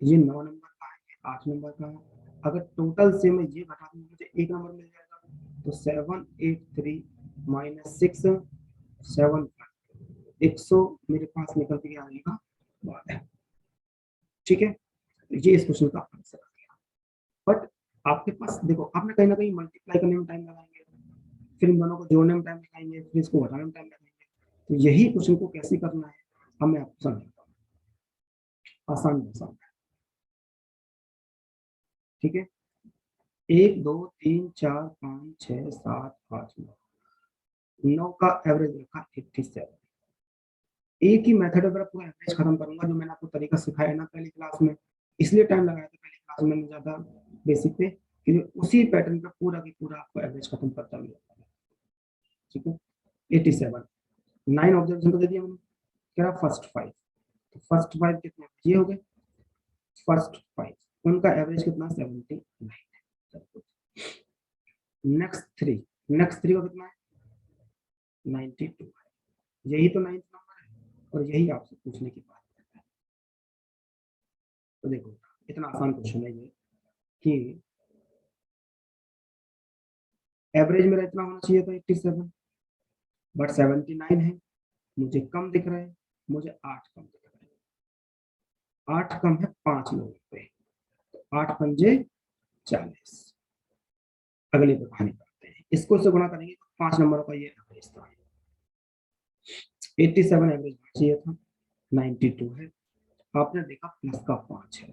ये 9 नंबर का है, ये 8 नंबर का है। अगर टोटल से मैं ये घटा दूं मुझे एक नंबर मिल जाएगा, तो 783 माइनस 6 7 100 मेरे पास निकल के आएगा बात है, ठीक है। ये इस क्वेश्चन का आंसर आ गया। बट आपके पास देखो, आपने कहीं ना कहीं मल्टीप्लाई करने में टाइम लगाएंगे, फिर इन दोनों को जोड़ने में टाइम लगाएंगे, फिर इसको घटाने में टाइम लगाएंगे, तो यही क्वेश्चन को कैसे करना है हमें आपको समझाता हूँ, आसान भाषा में, ठीक है। 1 2 3 4 5 6 7 8 9 का एवरेज रखा 87। एक ही मेथड पर पूरा एवरेज खत्म करूंगा, जो मैंने आपको तरीका सिखाया ना पहली क्लास में, इसलिए टाइम लगाया था पहली क्लास में ज्यादा बेसिक पे, कि उसी पैटर्न पे पूरा की पूरा आपको एवरेज खत्म करता हुआ, ठीक है। 87 9 ऑब्जर्वेशन को दे दिया मैंने, कह रहा फर्स्ट 5, तो फर्स्ट 5 कितने ये हो गए, फर्स्ट 5 उनका एवरेज कितना 79। नेक्स्ट 3, नेक्स्ट 3 का कितना है 92 है, यही तो 9th नंबर है और यही आपसे पूछने की बात है। तो देखो इतना आसान क्वेश्चन है ये, कि एवरेज मेरा इतना होना चाहिए था 87, बट 79 है, मुझे कम दिख रहा है, मुझे 8 कम दिख रहा है, 8 कम है 5 लोगों पे, 8 पंजे 40। अगले पे कहानी करते हैं, इसको से गुणा करेंगे तो 5 नंबरों का ये एवरेज था, 87 एवरेज चाहिए था, 92 है, आपने देखा प्लस का 5 है,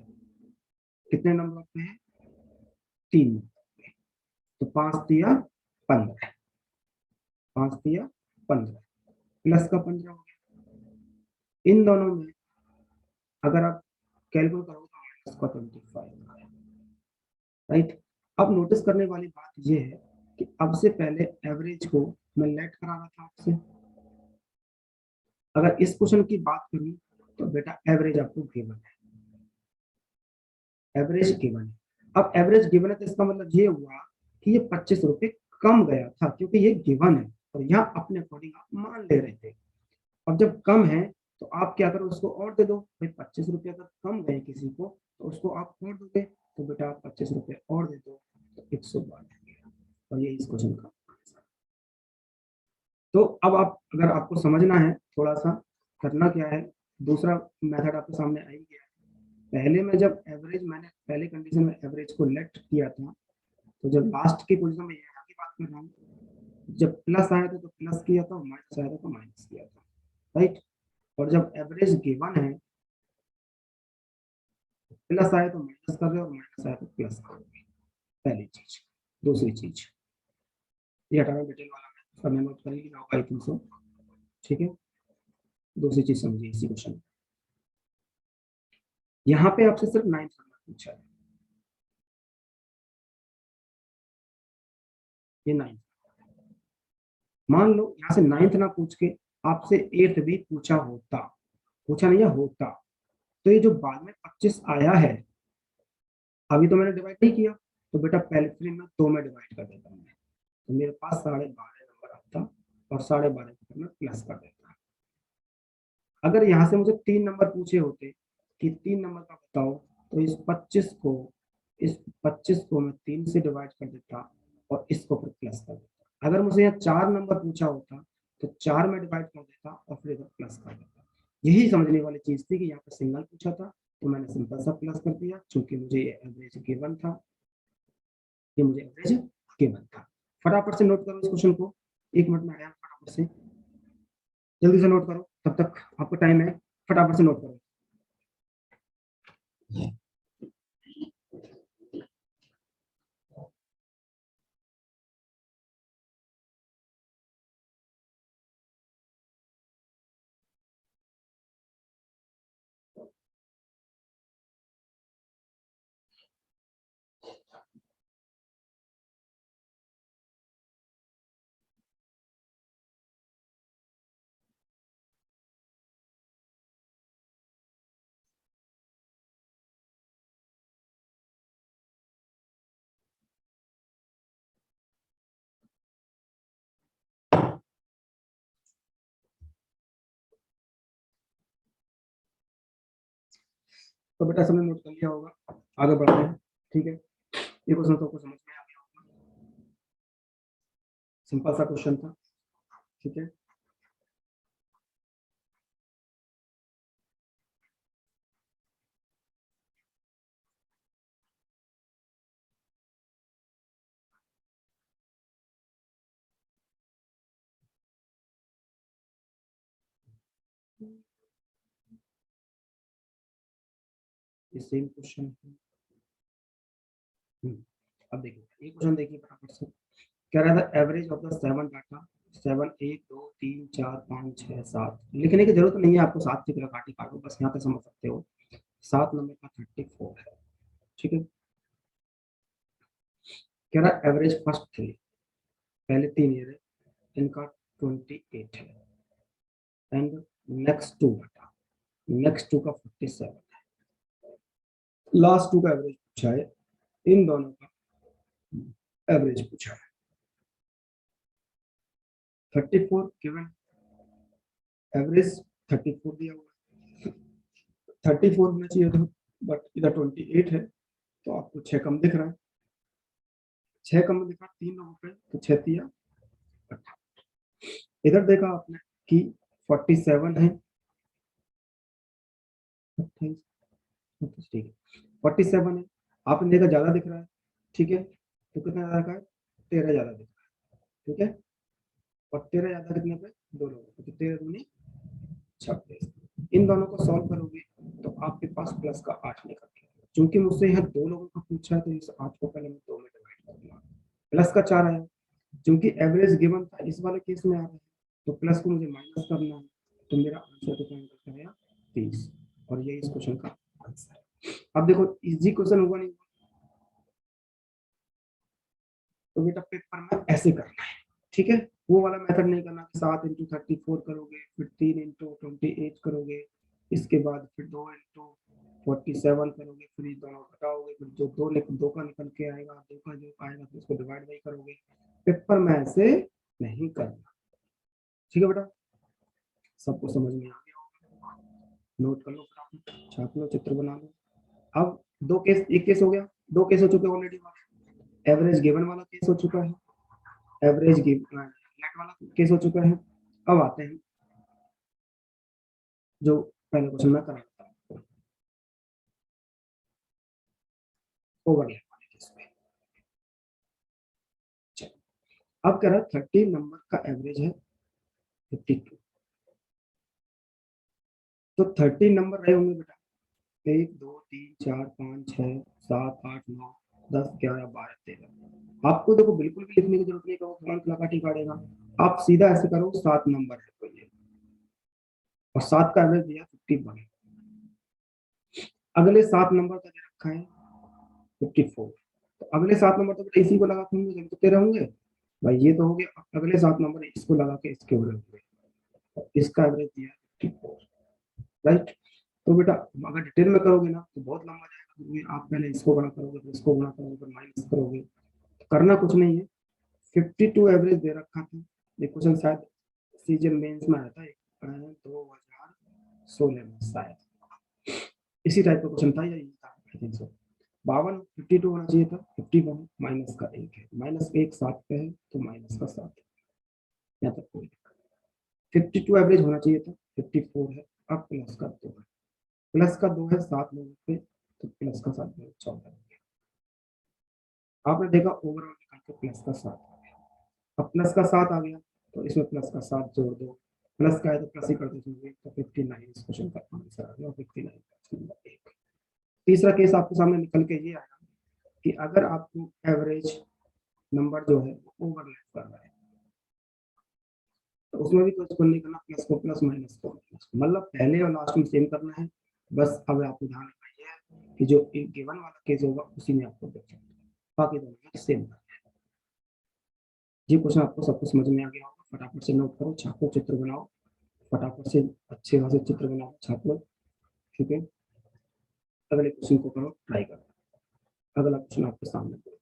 कितने नंबर पे है 3 नंबर पे, तो 5 दिया 15, 5 दिया 15, प्लस का 15 हो गया। इन दोनों में अगर आप कैलकुलेट करोगे तो माइनस का 25, राइट। अब नोटिस करने वाली बात यह है कि अब से पहले एवरेज को मैं लेट करा रहा था आपसे, अगर इस क्वेश्चन की बात करूं तो बेटा एवरेज आपको गिवन है, एवरेज गिवन है। अब एवरेज गिवन है तो इसका मतलब ये हुआ कि ये 25 रुपए कम गया था, क्योंकि ये गिवन है और यहाँ अपने अकॉर्डिंग आप मान ले रहे थे। अब जब कम है तो आप क्या करो, उसको और दे दो भाई, 25 रुपये अगर कम गए किसी को तो उसको आप और दोगे, तो बेटा आप 25 रुपये और दे दो, तो 112, और ये इस क्वेश्चन का आंसर। तो अब आप अगर आपको समझना है थोड़ा सा करना क्या है, दूसरा मेथड आपके सामने आई गया। पहले में जब एवरेज मैंने पहले कंडीशन में एवरेज को लेट किया था, तो जब लास्ट की पोजीशन में यहाँ की बात कर रहा हूँ, जब प्लस आया था तो प्लस किया था, माइनस आया था तो माइनस किया था, राइट। और जब एवरेज गिवन है, प्लस आया तो माइनस कर रहे हो और माइनस आया तो प्लस कर रहे हो, पहली चीज। दूसरी चीज ये हटाना डिटेल वाला में सब नोट कर ही लिया होगा आई थिंक सो, ठीक है। दूसरी चीज समझिए इसी क्वेश्चन, यहाँ पे आपसे सिर्फ 9th नंबर पूछा है, ये 9th। मान लो यहाँ से 9th ना पूछ के आपसे 8th भी पूछा होता, पूछा नहीं है होता, तो ये जो बाद में 25 आया है, अभी तो मैंने डिवाइड नहीं किया, तो बेटा पहले फिर मैं 2 में डिवाइड कर देता हूँ, तो मेरे पास 12.5 नंबर आता और 12.5 को मैं प्लस कर देता। अगर यहाँ से मुझे 3 नंबर पूछे होते कि 3 नंबर का बताओ, तो इस 25 को मैं 3 से डिवाइड कर देता और इसको फिर प्लस कर देता। अगर मुझे यहाँ 4 नंबर पूछा होता तो 4 में डिवाइड कर देता और फिर इधर प्लस कर देता। यही समझने वाली चीज थी कि यहाँ पे सिंगल पूछा था तो मैंने सिंपल सा प्लस कर दिया, क्योंकि मुझे ये एवरेज गिवन था, ये मुझे एवरेज गिवन था। फटाफट से नोट करो इस क्वेश्चन को, 1 मिनट में आया, फटाफट से जल्दी से नोट करो, तब तक आपको टाइम है, फटाफट से नोट करो। तो बेटा सबने नोट कर लिया होगा, आगे बढ़ते हैं। ठीक है, ये क्वेश्चन तो आपको समझ में आ गया होगा, सिंपल सा क्वेश्चन था। ठीक है, ये सेम क्वेश्चन है। अब देखिए ये क्वेश्चन देखिए फटाफट से, कह रहा था एवरेज ऑफ द 7 डाटा, 7 1 2 3 4 5 6 7, लिखने की जरूरत नहीं है आपको, 7 की तरह काटी काटो, बस यहाँ पे समझ सकते हो। 7 नंबर का 34 है। ठीक है, कह रहा एवरेज फर्स्ट 3, पहले 3 ईयर है, इनका 28 है, एंड नेक्स्ट 2 डाटा, नेक्स्ट 2 का 47 है, लास्ट 2 का एवरेज पूछा है, इन दोनों का एवरेज पूछा है। 34 गिवन, एवरेज 34 दिया हुआ है, 34 होना चाहिए था, बट इधर 28 है, तो आपको 6 कम दिख रहा है, 6 कम दिखा 3 लोगों पे, तो 6 तिया 18। इधर देखा आपने कि 47 है, 28, ठीक है 47 है, आपने देखा ज्यादा दिख रहा है। ठीक है, तो कितना ज्यादा दिखा है, 13 ज्यादा दिख रहा है। ठीक है, और 13 ज्यादा दिखने पे 2 लोगों पे, तो 13 दूनी 26, इन दोनों को सॉल्व करोगे तो आपके पास प्लस का 8 निकल गया। क्योंकि मुझसे यहाँ 2 लोगों का पूछा है तो इस 8 को पहले मैं 2 में डिवाइड करूंगा, प्लस का 4 आया, क्योंकि एवरेज गिवन था इस वाले केस में आ रहा है, तो प्लस को मुझे माइनस करना है, तो मेरा आंसर कितना निकल गया, 30, और ये इस क्वेश्चन का आंसर है। अब देखो इजी क्वेश्चन हुआ नहीं, तो बेटा पेपर में ऐसे करना है। ठीक है, वो वाला मेथड नहीं करना कि 7 इंटू 34 करोगे, फिर 3 इंटू 28 करोगे, इसके बाद फिर 2 इंटू 47 करोगे, फिर ये दोनों घटाओगे, फिर जो 2 का निकल के आएगा, 2 का जो आएगा फिर उसको डिवाइड बाई करोगे। पेपर में ऐसे नहीं करना। ठीक है बेटा, सबको समझ में आ गया होगा, नोट कर लो, छाप लो, चित्र बना लो। अब 2 केस, एक केस हो गया, 2 केस हो चुके ऑलरेडी, एवरेज गिवन वाला केस हो चुका है, एवरेज गिवन नेट वाला केस हो चुका है। अब आते हैं जो पहले क्वेश्चन में करा था, ओवरलैप वाले केस में। अब कह रहा 30 नंबर का एवरेज है 52, तो 30 नंबर रहे होंगे बेटा, 1 2 3 4 5 6 7 8 9 10 11 12 13। आपको देखो बिल्कुल भी लिखने की जरूरत नहीं, कहो फ्रंट लगा काटेगा, आप सीधा ऐसे करो, 7 नंबर है तो ये, और 7 का एवरेज दिया 51, अगले 7 नंबर का दे रखा है 54, तो अगले 7 नंबर तो बेटा इसी को लगा के होंगे, जब कितने होंगे भाई, ये तो हो गया, अगले 7 नंबर इसको लगा के इसके एवरेज होंगे, तो इसका एवरेज दिया 54, राइट। तो बेटा अगर डिटेल में करोगे ना तो बहुत लंबा जाएगा, क्योंकि आप पहले इसको गुणा करोगे, फिर इसको गुणा करोगे, फिर माइनस करोगे, तो करना कुछ नहीं है। 52 एवरेज दे रखा था, ये क्वेश्चन शायद सीजन मेंस में आया था 2016 में शायद, इसी टाइप का क्वेश्चन था, या ये था आई थिंक सो। 52 होना चाहिए था, 51 माइनस का 1 है, माइनस 1 7 पे है, तो माइनस का 7 है, यहाँ तक कोई 52 एवरेज होना चाहिए था, 54 है, अब प्लस का 2 है, प्लस का 2 है 7 लोगों पे, तो प्लस का 7 14 हो गया। आपने देखा ओवरऑल निकाल के प्लस का 7 आ गया, अब प्लस का 7 आ गया, तो इसमें प्लस का 7 जोड़ दो, प्लस का है तो प्लस ही कर दो, तो 59 इस क्वेश्चन का आंसर आ गया, 59 नंबर 1। तीसरा केस आपके सामने निकल के ये आया कि अगर आपको एवरेज नंबर जो है वो ओवरलैप कर रहा है, तो उसमें भी कुछ नहीं करना, प्लस को प्लस माइनस को माइनस, मतलब पहले और लास्ट में सेम करना है, बस अब आपको ध्यान रखना है कि जो एक गिवन वाला केस होगा उसी में आपको देखना है, बाकी दोनों में सेम करना है। ये क्वेश्चन आपको सब कुछ समझ में आ गया होगा, फटाफट से नोट करो, छापो, चित्र बनाओ, फटाफट से अच्छे खासे चित्र बनाओ छाप लो, ठीक है। अगले क्वेश्चन को करो, ट्राई करो, अगला क्वेश्चन आपके सामने करो।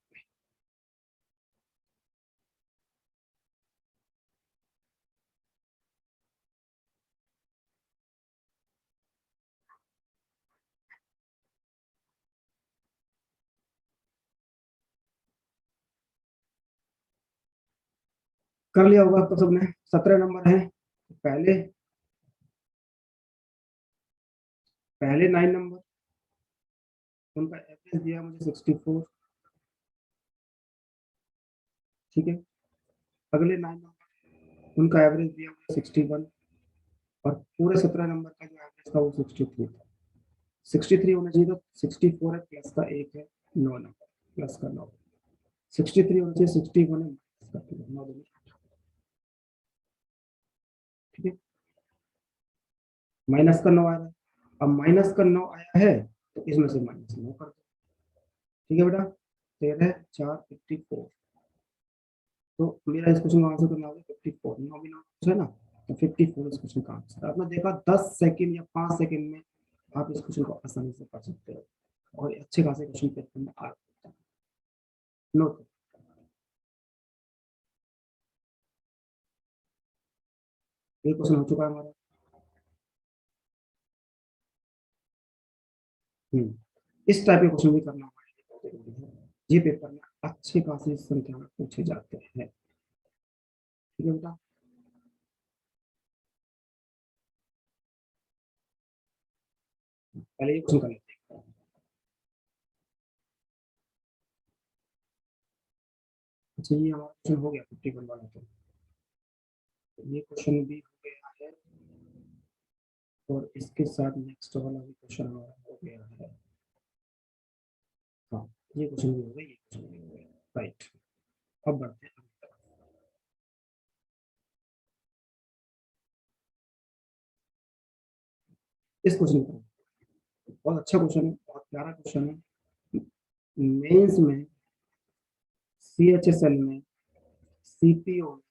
कर लिया होगा तो सबने, 17 नंबर है, पहले पहले 9 नंबर, उनका एवरेज दिया मुझे 64, ठीक है। अगले 9 नंबर, उनका एवरेज दिया मुझे 61, और पूरे 17 नंबर का जो एवरेज था वो 63 था, 63 होना चाहिए था, 64 है, प्लस का 1 है, 9 नंबर, प्लस का 9, 63 होना चाहिए, 61 है, माइनस का 2, 9 दूनी 8, ठीक है। माइनस का 9 आ रहा है, अब माइनस का 9 आया है तो इसमें से माइनस 9 कर दो, ठीक है बेटा। 13 4 54, तो मेरा इस क्वेश्चन का आंसर करना होगा 54, 9 भी 9 है ना, तो 54 इस क्वेश्चन का आंसर। आपने देखा 10 सेकंड या 5 सेकंड में आप इस क्वेश्चन को आसानी से कर सकते हो, और अच्छे खासे क्वेश्चन पेपर में आ सकता है। नोट, ये क्वेश्चन हो चुका है हमारा। इस टाइप के क्वेश्चन भी करना हमारे लिए बहुत जरूरी है, ये पेपर में अच्छे खासी संख्या में पूछे जाते हैं, ठीक है बेटा। पहले ये क्वेश्चन कर लेते हैं। अच्छा, ये हमारा क्वेश्चन हो गया 51 वाला, तो ये क्वेश्चन भी हो गया है, और इसके साथ नेक्स्ट वाला भी क्वेश्चन हमारा हो गया है। हाँ, ये क्वेश्चन भी हो गया, ये क्वेश्चन भी हो गया, राइट। अब बढ़ते हैं अगली तरफ। इस क्वेश्चन को, बहुत अच्छा क्वेश्चन है, बहुत प्यारा क्वेश्चन है, मेंस में, सीएचएसएल में, सीपीओ में,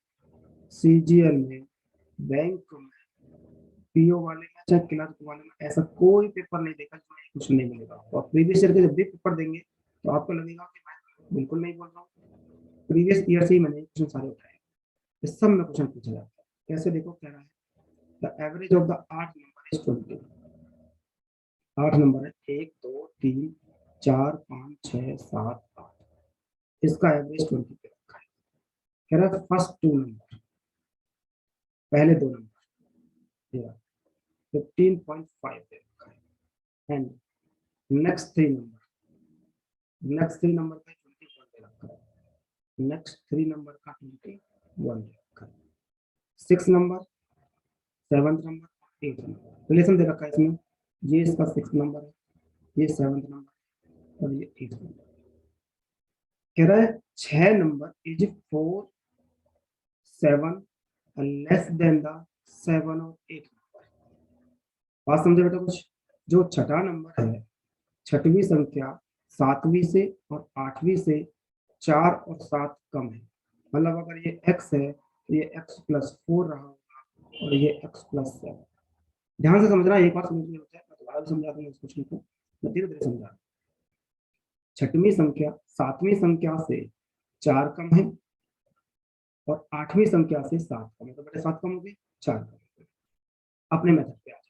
सीजीएल में, बैंक में, पीओ वाले में, चाहे क्लर्क वाले में, ऐसा कोई पेपर नहीं देखा जिसमें ये क्वेश्चन नहीं मिलेगा आपको। और प्रीवियस ईयर के जब भी पेपर देंगे तो आपको लगेगा कि मैं बिल्कुल नहीं बोल रहा हूँ, प्रीवियस ईयर से ही मैंने क्वेश्चन सारे उठाए, इस सब में क्वेश्चन पूछा जाता है। कैसे देखो, कह रहा है the average of the 8 number is 20, 8 number है, 1 2 3 4 5 6 7 8, इसका एवरेज 20 पे रखा है। कह रहा है फर्स्ट 2 नंबर, पहले 2 नंबर 15.5 पे रखा है, and next 3 number, next 3 number का 21 पे रखा है, नेक्स्ट 3 नंबर का 21 पे रखा है, 6 number, 7th number, 8th number, relation दे रखा है इसमें, ये इसका 6 नंबर है, ये 7th नंबर, और ये 8th नंबर। कह रहा है 6 number is 4 7 less than the 7 और 8 नंबर। बात समझे बेटा कुछ, जो छठा नंबर है छठवीं संख्या सातवीं से और आठवीं से 4 और 7 कम है। मतलब अगर ये x है तो ये x+4 रहा होगा और ये x+7। ध्यान से समझना, एक बार समझ में होता है, मैं दोबारा भी समझा दूंगा इस क्वेश्चन को, मैं धीरे धीरे समझा। छठवीं संख्या सातवीं संख्या से 4 कम है और आठवीं संख्या से 7 कम है, तो बड़े 7 कम हो गए, 4 कम हो गए। अपने मेथड पे आ जाए।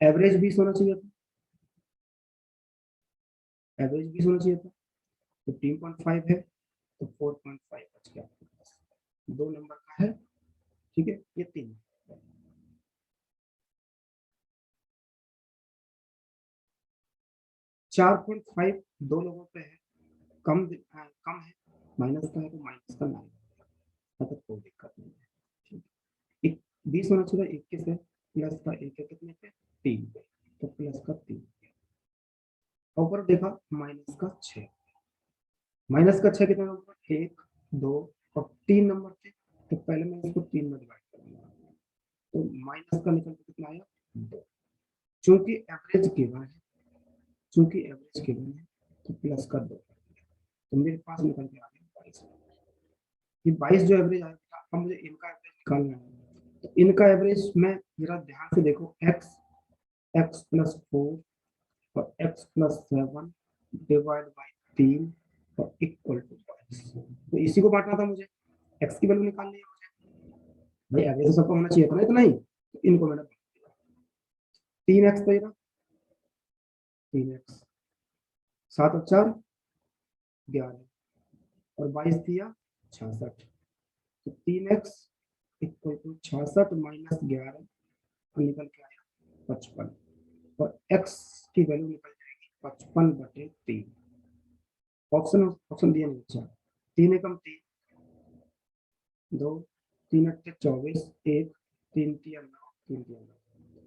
एवरेज 20 होना चाहिए था, एवरेज 20 होना चाहिए था। 15.5 है तो 4.5 बच गया, 2 नंबर का है। ठीक है, ये 3 4.5 दो लोगों पे है, कम है, माइनस का है तो माइनस का 9, मतलब कोई दिक्कत नहीं है। ठीक, 20 होना चाहिए 21 है, प्लस का 1 है कितने पे, 3 पे, तो प्लस का 3। ऊपर देखा माइनस का 6, माइनस का 6 कितने नंबर, 1 2 और 3 नंबर थे, तो पहले मैं इसको 3 में डिवाइड करूंगा, तो माइनस का निकल के कितना आया, 2। चूंकि एवरेज गिवन है, चूंकि एवरेज गिवन है तो प्लस का 2, तो मेरे पास निकल के आ गया 22। ये 22 जो एवरेज आएगा, अब मुझे इनका एवरेज निकालना है, तो इनका एवरेज मैं जरा ध्यान से देखो, x x+4 और x+7 डिवाइड बाई 3 और इक्वल टू 22। तो इसी को बांटना था मुझे, x की वैल्यू निकालनी है मुझे, भाई एवरेज सबका होना चाहिए था ना, इतना ही, तो इनको मैंने 3x तो 3x, 7 और 4 11 और 22 दिया 66, तो 3x इक्वल टू 66 माइनस 11 निकल के आया 55, और x की वैल्यू निकल जाएगी 55/3। ऑप्शन ऑप्शन दिया नहीं, अच्छा 3 एकम 3, 2 3 अट्ठे 24, 1 3 तिया 9, 3 तिया 9,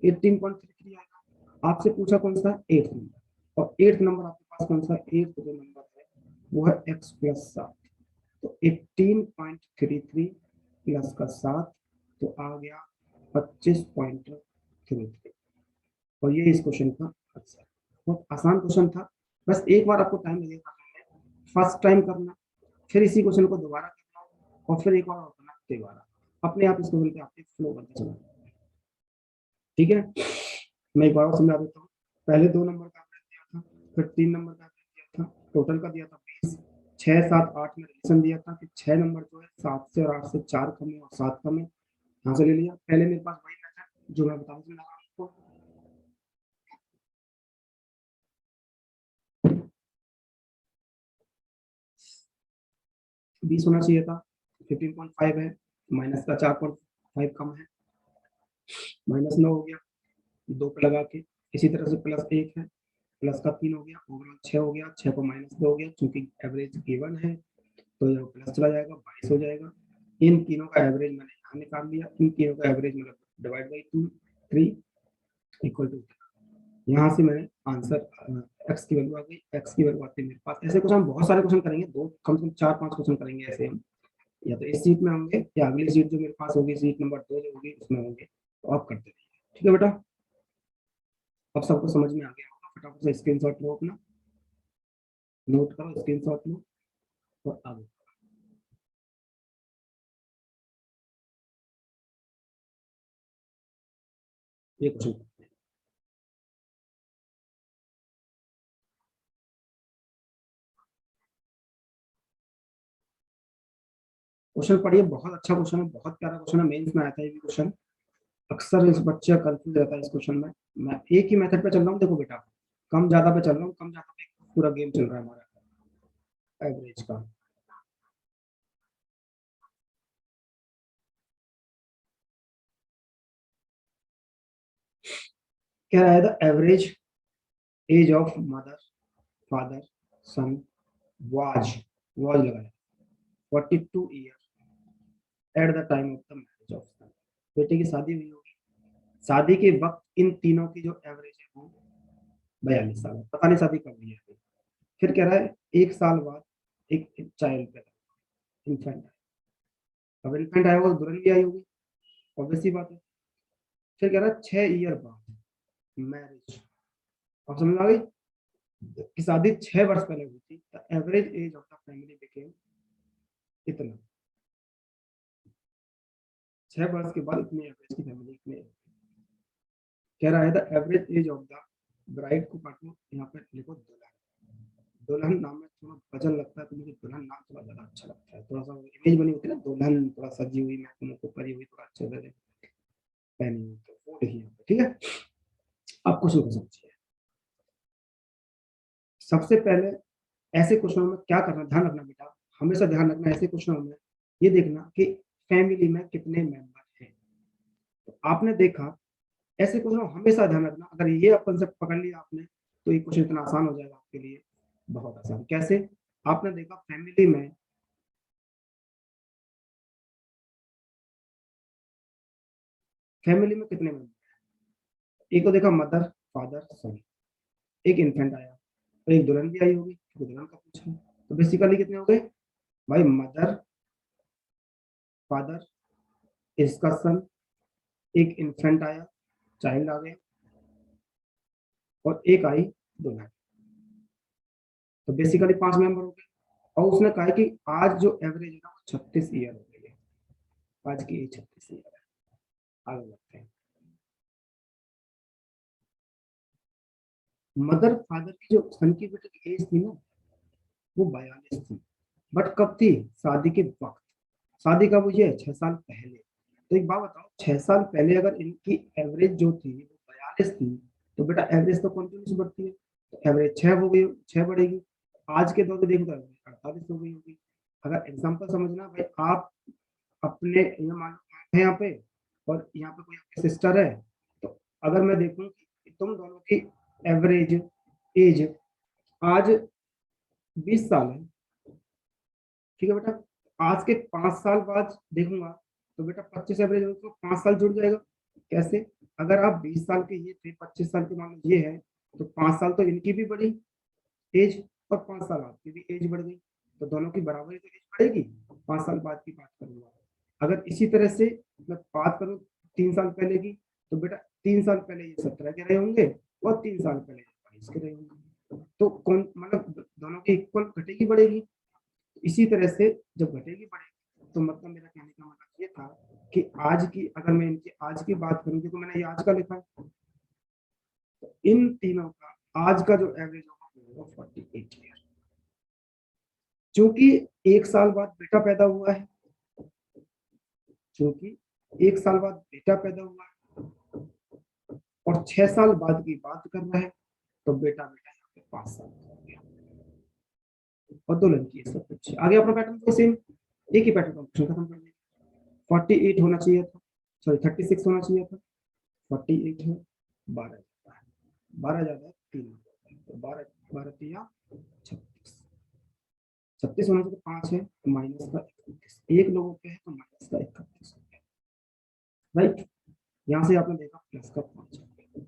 18.33 आएगा। आपसे पूछा कौन सा, 8th नंबर, और 8th नंबर आपके पास कौन सा, 8th जो नंबर है वो है x+7, तो 18.33 प्लस का 7, तो आ गया 25.33, और ये इस क्वेश्चन का आंसर। बहुत आसान क्वेश्चन था, बस एक बार आपको टाइम लगेगा, फर्स्ट टाइम करना, फिर इसी क्वेश्चन को दोबारा करना और फिर एक बार और करना, दोबारा अपने आप इस क्वेश्चन पे आपके फ्लो बनता चला। ठीक है, मैं एक बार और समझा देता हूँ। पहले 2 नंबर का एवरेज दिया था, फिर 3 नंबर का एवरेज दिया था, टोटल का दिया था 20, 6 7 8 में रिलेशन दिया था कि 6 नंबर जो है 7 से और 8 से 4 कम है और 7 कम है, यहाँ से ले लिया। पहले मेरे पास वही मेथड जो मैं बता दूँ आपको, 20 होना चाहिए था, 15.5 है, माइनस का 4.5 कम है, -9 हो गया 2 पे लगा के, इसी तरह से +1 है, प्लस का 3 हो गया, ओवरऑल 6 हो गया, 6 को -2 हो गया, चूंकि एवरेज गिवन है तो ये प्लस चला जाएगा, 22 हो जाएगा। इन तीनों का एवरेज मैंने यहाँ निकाल लिया, इन तीनों का एवरेज मतलब डिवाइड बाई 2 3 इक्वल टू, यहाँ से मैंने आंसर एक्स की वैल्यू आ गई, एक्स की वैल्यू आती है मेरे पास। ऐसे क्वेश्चन हम बहुत सारे क्वेश्चन करेंगे, दो कम से कम 4 5 क्वेश्चन करेंगे ऐसे हम, या तो इस सीट में होंगे या अगली सीट जो मेरे पास होगी, सीट नंबर 2 जो होगी उसमें होंगे, तो आप करते रहिए। ठीक है बेटा, अब सबको समझ में आ गया होगा, फटाफट से स्क्रीनशॉट लो अपना, नोट करो, स्क्रीनशॉट लो और आगे ये क्वेश्चन। क्वेश्चन पढ़िए, बहुत अच्छा क्वेश्चन है, बहुत प्यारा क्वेश्चन है, मेंस में आता है ये क्वेश्चन। अक्सर इस बच्चे कंफ्यूज रहता है इस क्वेश्चन में। मैं एक ही मेथड पे चल रहा हूँ, देखो बेटा, कम ज्यादा पे चल रहा हूँ, कम ज्यादा पे पूरा गेम चल रहा है हमारा एवरेज का। कह रहा है the average age of mother father son was, was लगाया 42 year at the time of the marriage of son. बेटे की शादी हुई होगी, शादी के वक्त इन तीनों की जो एवरेज है वो 42 साल है, पता नहीं शादी कब हुई है। फिर कह रहा है 1 साल बाद एक चाइल्ड पैदा, इन्फेंट। अब इन्फेंट आया होगा तो दुल्हन भी आई होगी, ऑब्वियस सी बात है। फिर कह रहा है 6 ईयर बाद मैरिज। अब समझ आ गई कि शादी 6 वर्ष पहले हुई थी। The average age of the family became इतना। 6 वर्ष के बाद इतनी एवरेज की फैमिली इतने। कह रहा है the average age of the bride को काटो, यहाँ पे लिखो दुल्हन। दुल्हन नाम में थोड़ा वजन लगता है तो मुझे दुल्हन नाम थोड़ा ज्यादा अच्छा लगता है। थोड़ा सा इमेज बनी होती है ना दुल्हन, थोड़ा सजी हुई, महकमों को परी हुई, थोड़ा अच्छे से पहनी हुई, तो वो लिखी यहाँ पे। ठीक है, अब क्वेश्चन को समझिए। सबसे पहले ऐसे क्वेश्चनों में क्या करना, ध्यान रखना बेटा, हमेशा ध्यान रखना ऐसे क्वेश्चनों में ये देखना कि फैमिली में कितने मेंबर हैं। तो आपने देखा ऐसे क्वेश्चन हमेशा ध्यान रखना, अगर ये कंसेप्ट पकड़ लिया आपने तो ये क्वेश्चन इतना आसान हो जाएगा आपके लिए, बहुत आसान। कैसे? आपने देखा फैमिली में कितने मेंबर। एक को देखा मदर फादर सन, एक इन्फेंट आया और एक दुल्हन भी आई होगी क्योंकि दुल्हन का पूछा है। तो बेसिकली कितने हो गए भाई? मदर फादर इसका सन, एक इन्फेंट आया चाइल्ड आ गया, और एक आई दुल्हन। तो बेसिकली 5 मेंबर हो गए। और उसने कहा है कि आज जो एवरेज है ना वो 36 ईयर हो गई है। आज की एज 36 ईयर है। आगे बढ़ते हैं। मदर फादर की जो सन की बेटे की एज थी ना वो 42 थी। बट कब थी? शादी के वक्त। शादी कब हुई है? 6 साल पहले। तो एक बात बताओ, 6 साल पहले अगर इनकी एवरेज जो थी वो 42 थी, तो बेटा एवरेज तो कंटिन्यूस बढ़ती है, तो एवरेज 6 हो गई, 6 बढ़ेगी। आज के दौर में देखो तो एवरेज 48 हो गई होगी। अगर एग्जाम्पल समझना भाई, आप अपने ये मान लो आप हैं यहाँ पे और यहाँ पे कोई आपकी सिस्टर है, तो अगर मैं देखूं कि तुम दोनों की एवरेज एज आज 20 साल है, ठीक है बेटा, आज के 5 साल बाद देखूंगा तो बेटा 25 एवरेज हो तो 5 साल जुड़ जाएगा। कैसे? अगर आप 20 साल के ये थे, 25 साल के मान लो ये है, तो 5 साल तो इनकी भी बढ़ी एज और 5 साल आपकी भी एज बढ़ गई, तो दोनों की बराबरी तो एज बढ़ेगी। 5 साल बाद की बात करूंगा। अगर इसी तरह से मैं बात करूं 3 साल पहले की, तो बेटा 3 साल पहले ये 17 के रहे होंगे और 3 साल पहले ये 22 के रहे होंगे। तो कौन मतलब दोनों की इक्वल घटेगी बढ़ेगी? इसी तरह से जब घटेगी बढ़ेगी, तो मतलब मेरा कहने का मतलब ये था कि आज की अगर मैं इनकी आज की बात करूं, देखो मैंने ये आज का लिखा है, तो इन तीनों का आज का जो एवरेज होगा वो 48 ईयर। क्योंकि 1 साल बाद बेटा पैदा हुआ है, क्योंकि 1 साल बाद बेटा पैदा हुआ है और 6 साल बाद की बात कर रहा है, तो बेटा बेटा यहाँ पे 5 साल का हो गया। और दो लड़की है, सब कुछ आगे अपना पैटर्न तो सेम, एक ही पैटर्न का खत्म कर दिया। 48 होना चाहिए था, सॉरी 36 होना चाहिए था, 48 है, 12 जाता है, 12 ज्यादा है 3, तो 12 12 तिया 36, 36 होना चाहिए, 5 है तो माइनस का 31, एक लोगों पे है तो माइनस का 31 हो गया। राइट, यहाँ से आपने देखा प्लस का 5 आ गया,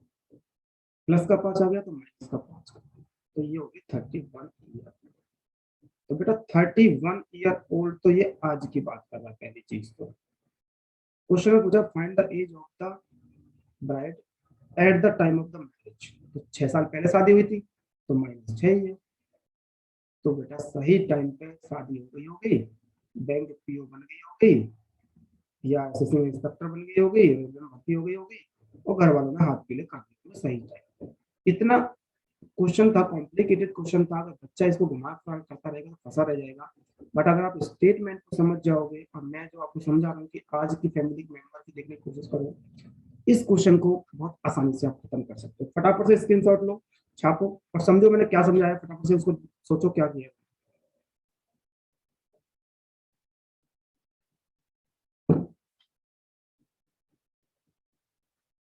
प्लस का 5 आ गया तो माइनस का 5 कर दिया, तो ये होगी 31 ईयर। तो बेटा 31 ईयर ओल्ड, तो ये आज की बात कर रहा है पहली चीज। तो क्वेश्चन में पूछा find the age of the bride at the time of the marriage, तो 6 साल पहले शादी हुई थी तो माइनस 6 ही है। तो बेटा सही टाइम पे शादी हो गई होगी, बैंक पीओ बन गई होगी, या एसएससी में इंस्पेक्टर बन गई होगी, रेलवे में भर्ती हो गई होगी, और घर वालों ने हाथ पीले कर दिए सही टाइम। इतना क्वेश्चन था, कॉम्प्लिकेटेड क्वेश्चन था, अगर बच्चा इसको घुमा करता रहेगा तो फंसा रह जाएगा। बट अगर आप स्टेटमेंट को समझ जाओगे, और मैं जो आपको समझा रहा हूँ कि आज की फैमिली मेंबर की देखने की कोशिश करो, इस क्वेश्चन को बहुत आसानी से आप खत्म कर सकते हो। फटाफट से स्क्रीनशॉट लो, छापो और समझो मैंने क्या समझाया, फटाफट से उसको सोचो क्या किया।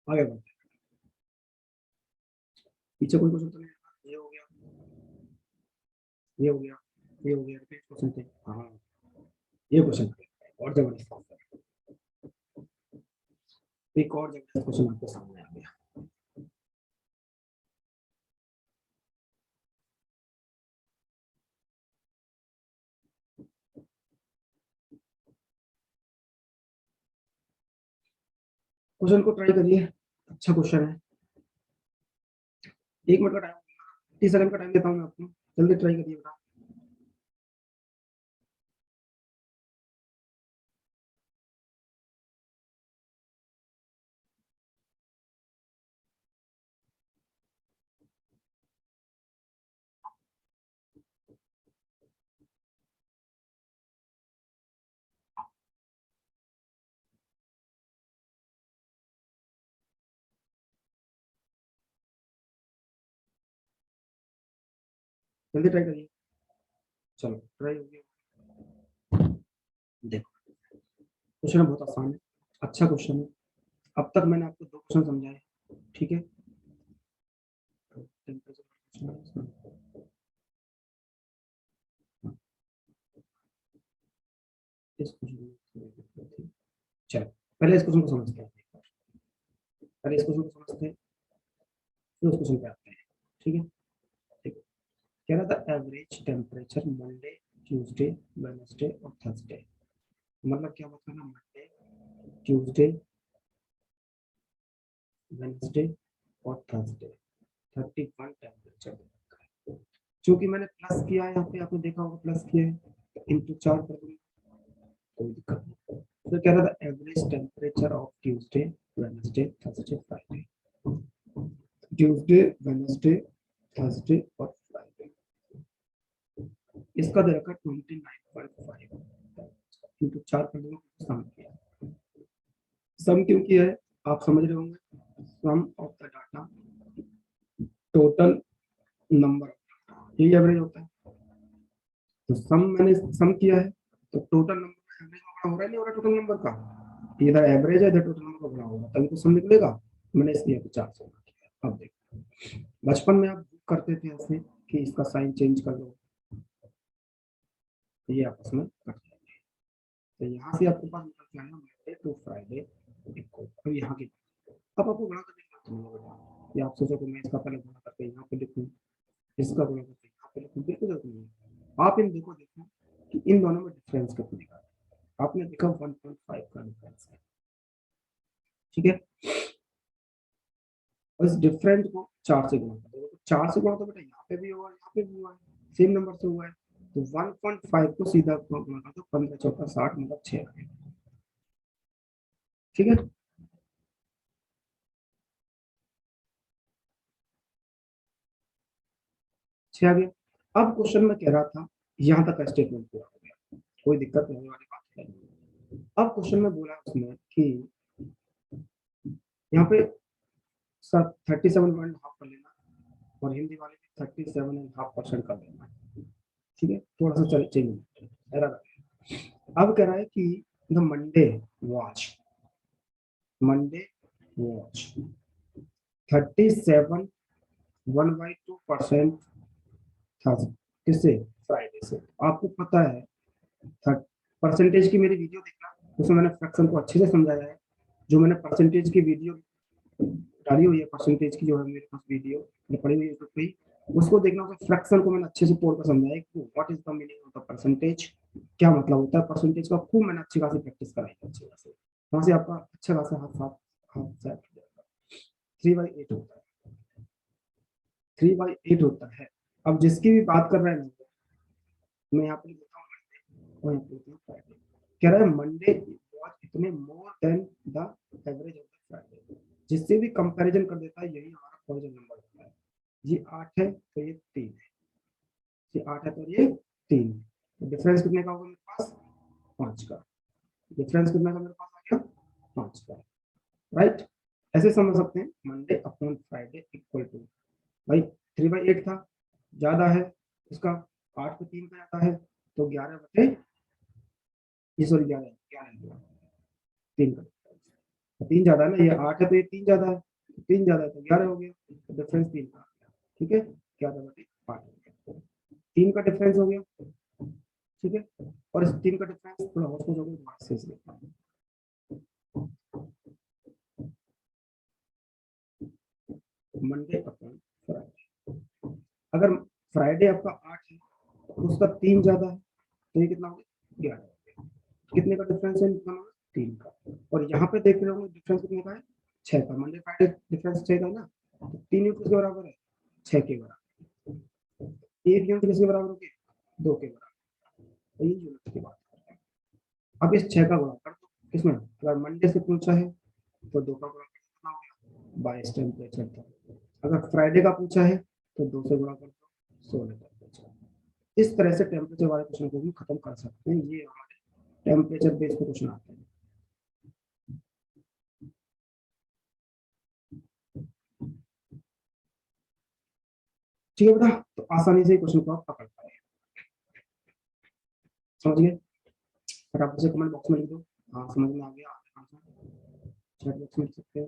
आगे बढ़ते, पीछे कोई क्वेश्चन तो नहीं है? ये हो गया, ये हो गया, ये हो गया, क्वेश्चन थे। हाँ, ये क्वेश्चन और जबरदस्त, एक और जबरदस्त क्वेश्चन आपके सामने आ गया। क्वेश्चन को ट्राई करिए, अच्छा क्वेश्चन है। 1 मिनट का टाइम, 30 सेकंड का टाइम देता हूँ मैं आपको, जल्दी ट्राई करिए बेटा। जल्दी ट्राई करिए। चलो ट्राई हो गया। देखो क्वेश्चन बहुत आसान है, अच्छा क्वेश्चन है। अब तक मैंने आपको 2 क्वेश्चन समझाए, ठीक है। तो टेम्परेचर क्वेश्चन है। इस क्वेश्चन, चलो पहले इस क्वेश्चन को समझते हैं, पहले इस क्वेश्चन को समझते हैं, फिर उस क्वेश्चन पे आते हैं, ठीक है। ठीक है, कह रहा था average temperature Monday, Tuesday, Wednesday और थर्सडे। मतलब क्या होता है ना, मंडे, ट्यूसडे, वेडनेसडे और थर्सडे 31 टेम्परेचर। क्योंकि मैंने प्लस किया है यहाँ पे, आपने देखा होगा प्लस किया है, तो इंटू 4 कर दूंगा, कोई दिक्कत नहीं। तो कह रहा था average temperature of Tuesday, Wednesday, Thursday, Friday. Tuesday, Wednesday, Thursday और फ्राइडे, इसका दे रखा 29.5 इंटू 4 कर दूंगा, सम किया। सम क्यों किया है आप समझ रहे होंगे, sum of the data total number, यही एवरेज होता है। तो सम मैंने सम किया है, तो टोटल नंबर एवरेज में बड़ा हो रहा है, नहीं हो रहा टोटल नंबर का, इधर एवरेज है इधर टोटल नंबर का बड़ा होगा, तभी तो सम निकलेगा। मैंने इसलिए 50 किया। अब देखो बचपन में आप करते थे ऐसे कि इसका साइन चेंज कर दो, ये आपस में कट जाएंगे। तो यहाँ से आपके पास निकल के आया मंडे टू फ्राइडे इक्वल, अब यहाँ की अब आपको गुणा करने की जरूरत नहीं है बेटा, या आप सोचो कि मैं इसका पहले गुणा करके यहाँ पे लिखूँ, इसका गुणा करके यहाँ पे लिखूँ, बिल्कुल जरूरत नहीं है। आप इन देखो देखो कि इन दोनों में डिफरेंस कितने का है। आपने देखा 1.5 का डिफरेंस है, ठीक है। और इस डिफरेंस को 4 से गुणा कर दो, तो 4 से गुणा तो बेटा यहाँ पे भी हुआ, यहाँ पे भी हुआ है, सेम नंबर से हुआ है। तो 1.5 को सीधा गुणा कर दो, 15 चौका 60 मतलब 6 आ गया, ठीक है। 6 आ गया। अब क्वेश्चन में कह रहा था, यहाँ तक का स्टेटमेंट पूरा हो गया, कोई दिक्कत नहीं होने वाली बात है। अब क्वेश्चन में बोला उसने कि यहाँ पे सर 37.5 कर लेना, और हिंदी वाले में 37.5% कर लेना, ठीक है। थोड़ा सा चल चेंज एरर। अब कह रहा है कि द वॉच मंडे वॉच 37.1/2% था, किससे, फ्राइडे से। आपको पता है परसेंटेज की मेरी वीडियो देखना, उसमें मैंने फ्रैक्शन को अच्छे से समझाया है। जो मैंने परसेंटेज की वीडियो डाली हुई है, परसेंटेज की जो है मेरे पास वीडियो पड़ी हुई है यूट्यूब पे, उसको देखना, उसमें फ्रैक्शन को मैंने अच्छे से तोड़ कर समझाया कि what is the meaning of the percentage, क्या मतलब होता है परसेंटेज का, खूब मैंने अच्छी खासी प्रैक्टिस कराई है अच्छी खासी। वहां से आपका अच्छा खासा हाथ साफ हाथ सेट हो जाएगा। 3/8 होता है, 3/8 होता है। अब जिसकी भी बात कर रहे हैं मैं यहाँ पे लिखता हूँ मंडे और यहाँ पे लिखता हूँ फ्राइडे। कह रहा है मंडे वॉज इतने more than the average of the Friday, जिससे भी कंपैरिजन कर देता है यही हमारा ओरिजिनल नंबर होता है। ये 8 है तो ये 3 है, ये 8 है तो ये 3 है, तो डिफरेंस कितने का होगा मेरे पास, 5 का। डिफरेंस कितना का मेरे पास आ गया, 5 का, राइट। ऐसे समझ सकते हैं Monday upon Friday equal to, भाई 3/8 था, ज्यादा है इसका, 8 पे 3 का ज्यादा है, तो 11/, ये सॉरी 11 11 3 का, 3 ज्यादा है ना, ये 8 है तो ये 3 ज्यादा है, 3 ज्यादा है तो 11 हो गया, तो डिफरेंस 3 का, ठीक है। 11/5 3 का डिफरेंस हो गया, ठीक है। और इस 3 का डिफरेंस थोड़ा और हो गया, से देखता हूँ मंडे अपॉन फ्राइडे। अगर फ्राइडे आपका 8 है तो उसका 3 ज्यादा है, तो ये कितना हो गया, 11। कितने का डिफरेंस है, 3 का। और यहाँ पे देख रहे होंगे डिफरेंस कितने का है, 6 का। मंडे फ्राइडे डिफरेंस 6 का ना, तो 3 यूनिट किसके बराबर है, 6 के बराबर। 1 यूनिट किसके बराबर होगी, 2 के बराबर। तो ये यूनिट की बात करते हैं। अब इस 6 का गुणा कर दो किसमें, अगर मंडे से पूछा है तो 2 का गुणा कितना हो गया, 22 टेम्परेचर था। अगर फ्राइडे का पूछा है तो 2 से गुणा कर दो, 16 टेम्परेचर। इस तरह से टेम्परेचर वाले क्वेश्चन को भी खत्म कर सकते हैं। ये हमारे टेम्परेचर बेस्ड क्वेश्चन आते हैं। ठीक है बेटा, तो आसानी से क्वेश्चन को आप पकड़ पाए, समझ गए। फटाफट से कमेंट बॉक्स में लिख दो, हाँ समझ में आ गया। चैट बॉक्स में लिख सकते हो।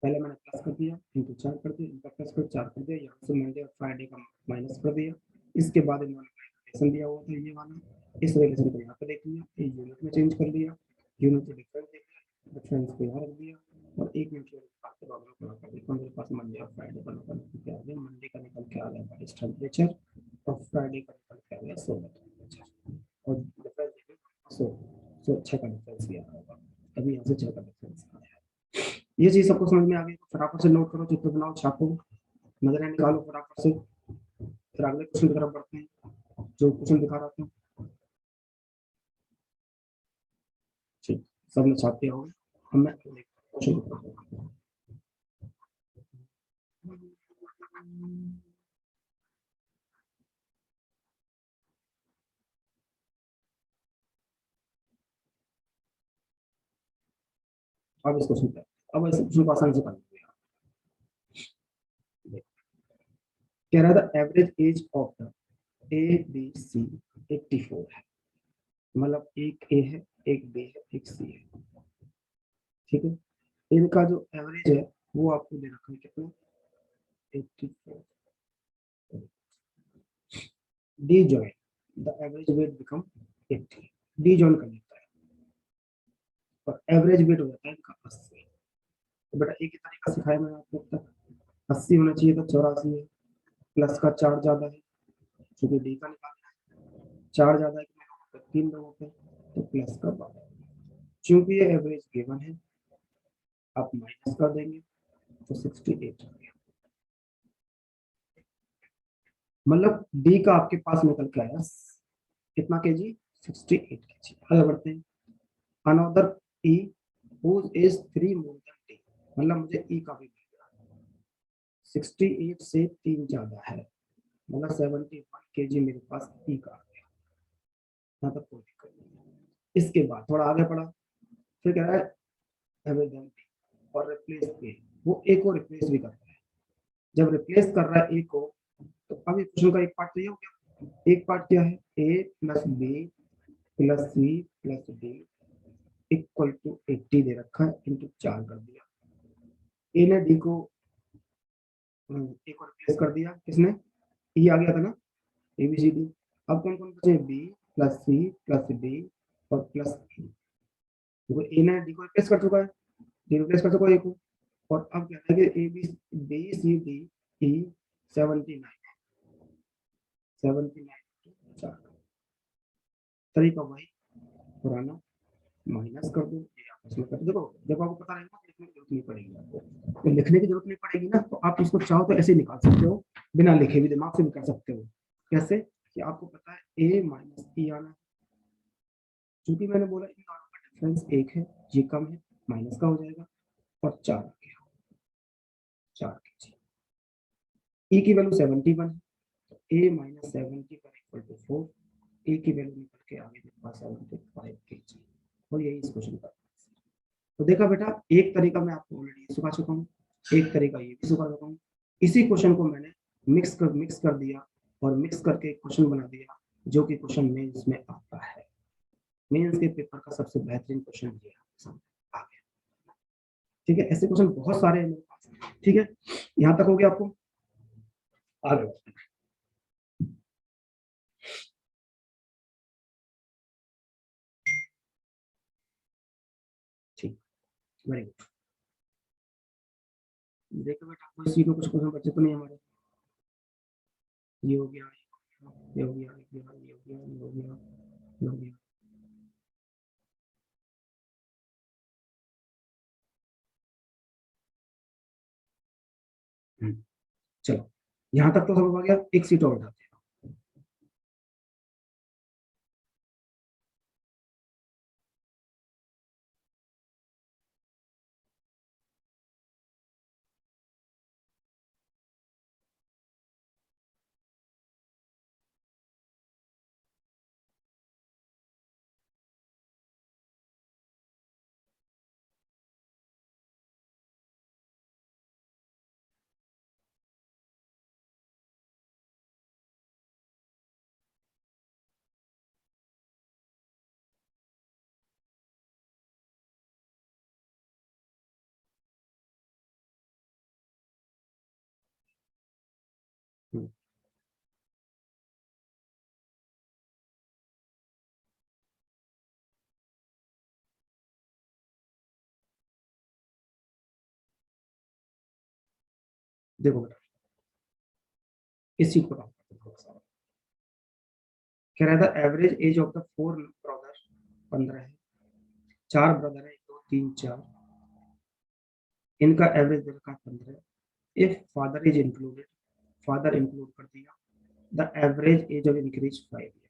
पहले मैंने प्लस कर दिया, इंटू 4 कर दिया, इनका प्लस कर 4 कर दिया, यहाँ से मंडे और फ्राइडे का माइनस कर दिया। इसके बाद इन्होंने रिलेशन दिया हुआ था ये वाला, इस रिलेशन को यहाँ पे देख लिया, एक यूनिट में चेंज कर दिया, यूनिट से डिफरेंस देख लिया, डिफरेंस को यहाँ रख दिया, और एक यूनिट के बाद गुणा कर दिया। मेरे पास मंडे और फ्राइडे का निकल के आ गया, मंडे का निकल के आ गया 22 टेम्परेचर, और फ्राइडे का निकल के आ गया 16 टेम्परेचर, और डिफरेंस देखिए 6 का डिफरेंस भी आ रहा होगा, अभी यहाँ से 6 का डिफरेंस आया है। ये चीज सबको समझ में आ गई, तो फटाफट से नोट करो, चित्र बनाओ, छापो, नजरें निकालो फटाफट से। फिर अगले क्वेश्चन की तरफ बढ़ते हैं, जो क्वेश्चन दिखा रहा था। ठीक, सबने छाप दिया होगा। अब मैं क्वेश्चन दिखाऊंगा। अब इस क्वेश्चन पे, अब इस क्वेश्चन को आसानी से कर लेंगे। कह रहा था average age of the A B C 84 है, मतलब एक ए है, एक बी है, एक सी है, ठीक है। इनका जो एवरेज है वो आपको दे रखा है कितना, 84। D join the average wait become 80, D join कर लेता है, और एवरेज वेट हो जाता है इनका 80। तो बेटा एक ही तरीका सिखाया मैंने आपको अब तक, 80 होना चाहिए तो 84 है, प्लस का 4 ज्यादा है क्योंकि डी का निकालना है, 4 ज्यादा है कितने लोगों पे, 3 लोगों पे, तो प्लस का 12। क्योंकि ये एवरेज गिवन है, आप माइनस कर देंगे तो 68 हो गया, मतलब डी का आपके पास निकल के आया कितना केजी, 68 केजी। आगे बढ़ते हैं। Another E whose is 3 more than D, मतलब मुझे ई का भी मिल गया, 68 से 3 ज्यादा है, मतलब 71 केजी मेरे पास ई का आ गया, यहाँ तक कोई दिक्कत नहीं है। इसके बाद थोड़ा आगे पढ़ा, फिर कह रहा है एवरेज और रिप्लेस ए, वो ए को रिप्लेस भी करता है। जब रिप्लेस कर रहा है ए को, तो अब इस क्वेश्चन का एक पार्ट तो ये हो गया, एक पार्ट क्या है, A plus B plus C plus D equal to 80 दे रखा है, इंटू 4 कर दिया। ए ने डी को ए को रिप्लेस कर दिया, किसने, ई आ गया था ना, ए बी सी डी। अब कौन कौन बचे, B plus C plus D और प्लस ई। देखो ए ने डी को रिप्लेस कर चुका है, डी रिप्लेस कर चुका है ए को, और अब क्या है कि A B B C D E 79, 79 4, तरीका वही पुराना, माइनस कर दो, ये आपस में कर दो। देखो जब आपको पता रहेगा लिखने की जरूरत नहीं पड़ेगी आपको, तो लिखने की जरूरत नहीं पड़ेगी ना, तो आप इसको चाहो तो ऐसे निकाल सकते हो, बिना लिखे भी दिमाग से भी कर सकते हो। कैसे, कि आपको पता है ए माइनस ई आना, क्योंकि मैंने बोला इन दोनों का डिफरेंस 1 है, ये कम है, माइनस का हो जाएगा, और 4 आ गया, 4 के ई की वैल्यू 71 है, तो ए माइनस 71 इक्वल टू 4, ए की वैल्यू निकल के आगे मेरे पास 75 के जी, और यही इस क्वेश्चन का। तो देखा बेटा, एक तरीका मैं आपको ऑलरेडी सिखा चुका हूँ, एक तरीका ये भी सिखा चुका हूँ। इसी क्वेश्चन को मैंने मिक्स कर दिया, और मिक्स करके एक क्वेश्चन बना दिया, जो कि क्वेश्चन मेंस में आता है। मेंस के पेपर का सबसे बेहतरीन क्वेश्चन ये आ गया, ठीक है। ऐसे क्वेश्चन बहुत सारे हैं मेरे पास, ठीक है। यहाँ तक हो गया आपको, आगे ठीक, वेरी गुड। देखो बेटा कोई सी में कुछ क्वेश्चन बचे तो नहीं हमारे, ये हो गया, ये हो गया, ये हो गया, ये हो गया, ये हो गया, ये हो गया, चलो यहाँ तक तो समझ आ गया, एक सीट और उठाते हैं। देखो बेटा, इस चीज को काम करते हैं थोड़ा सा। कह रहा था average age of the 4 brother 15 है, 4 ब्रदर है, 1 2 3 4, इनका एवरेज दे रखा है 15। If father is included, father include कर दिया, the average age of increase 5 year.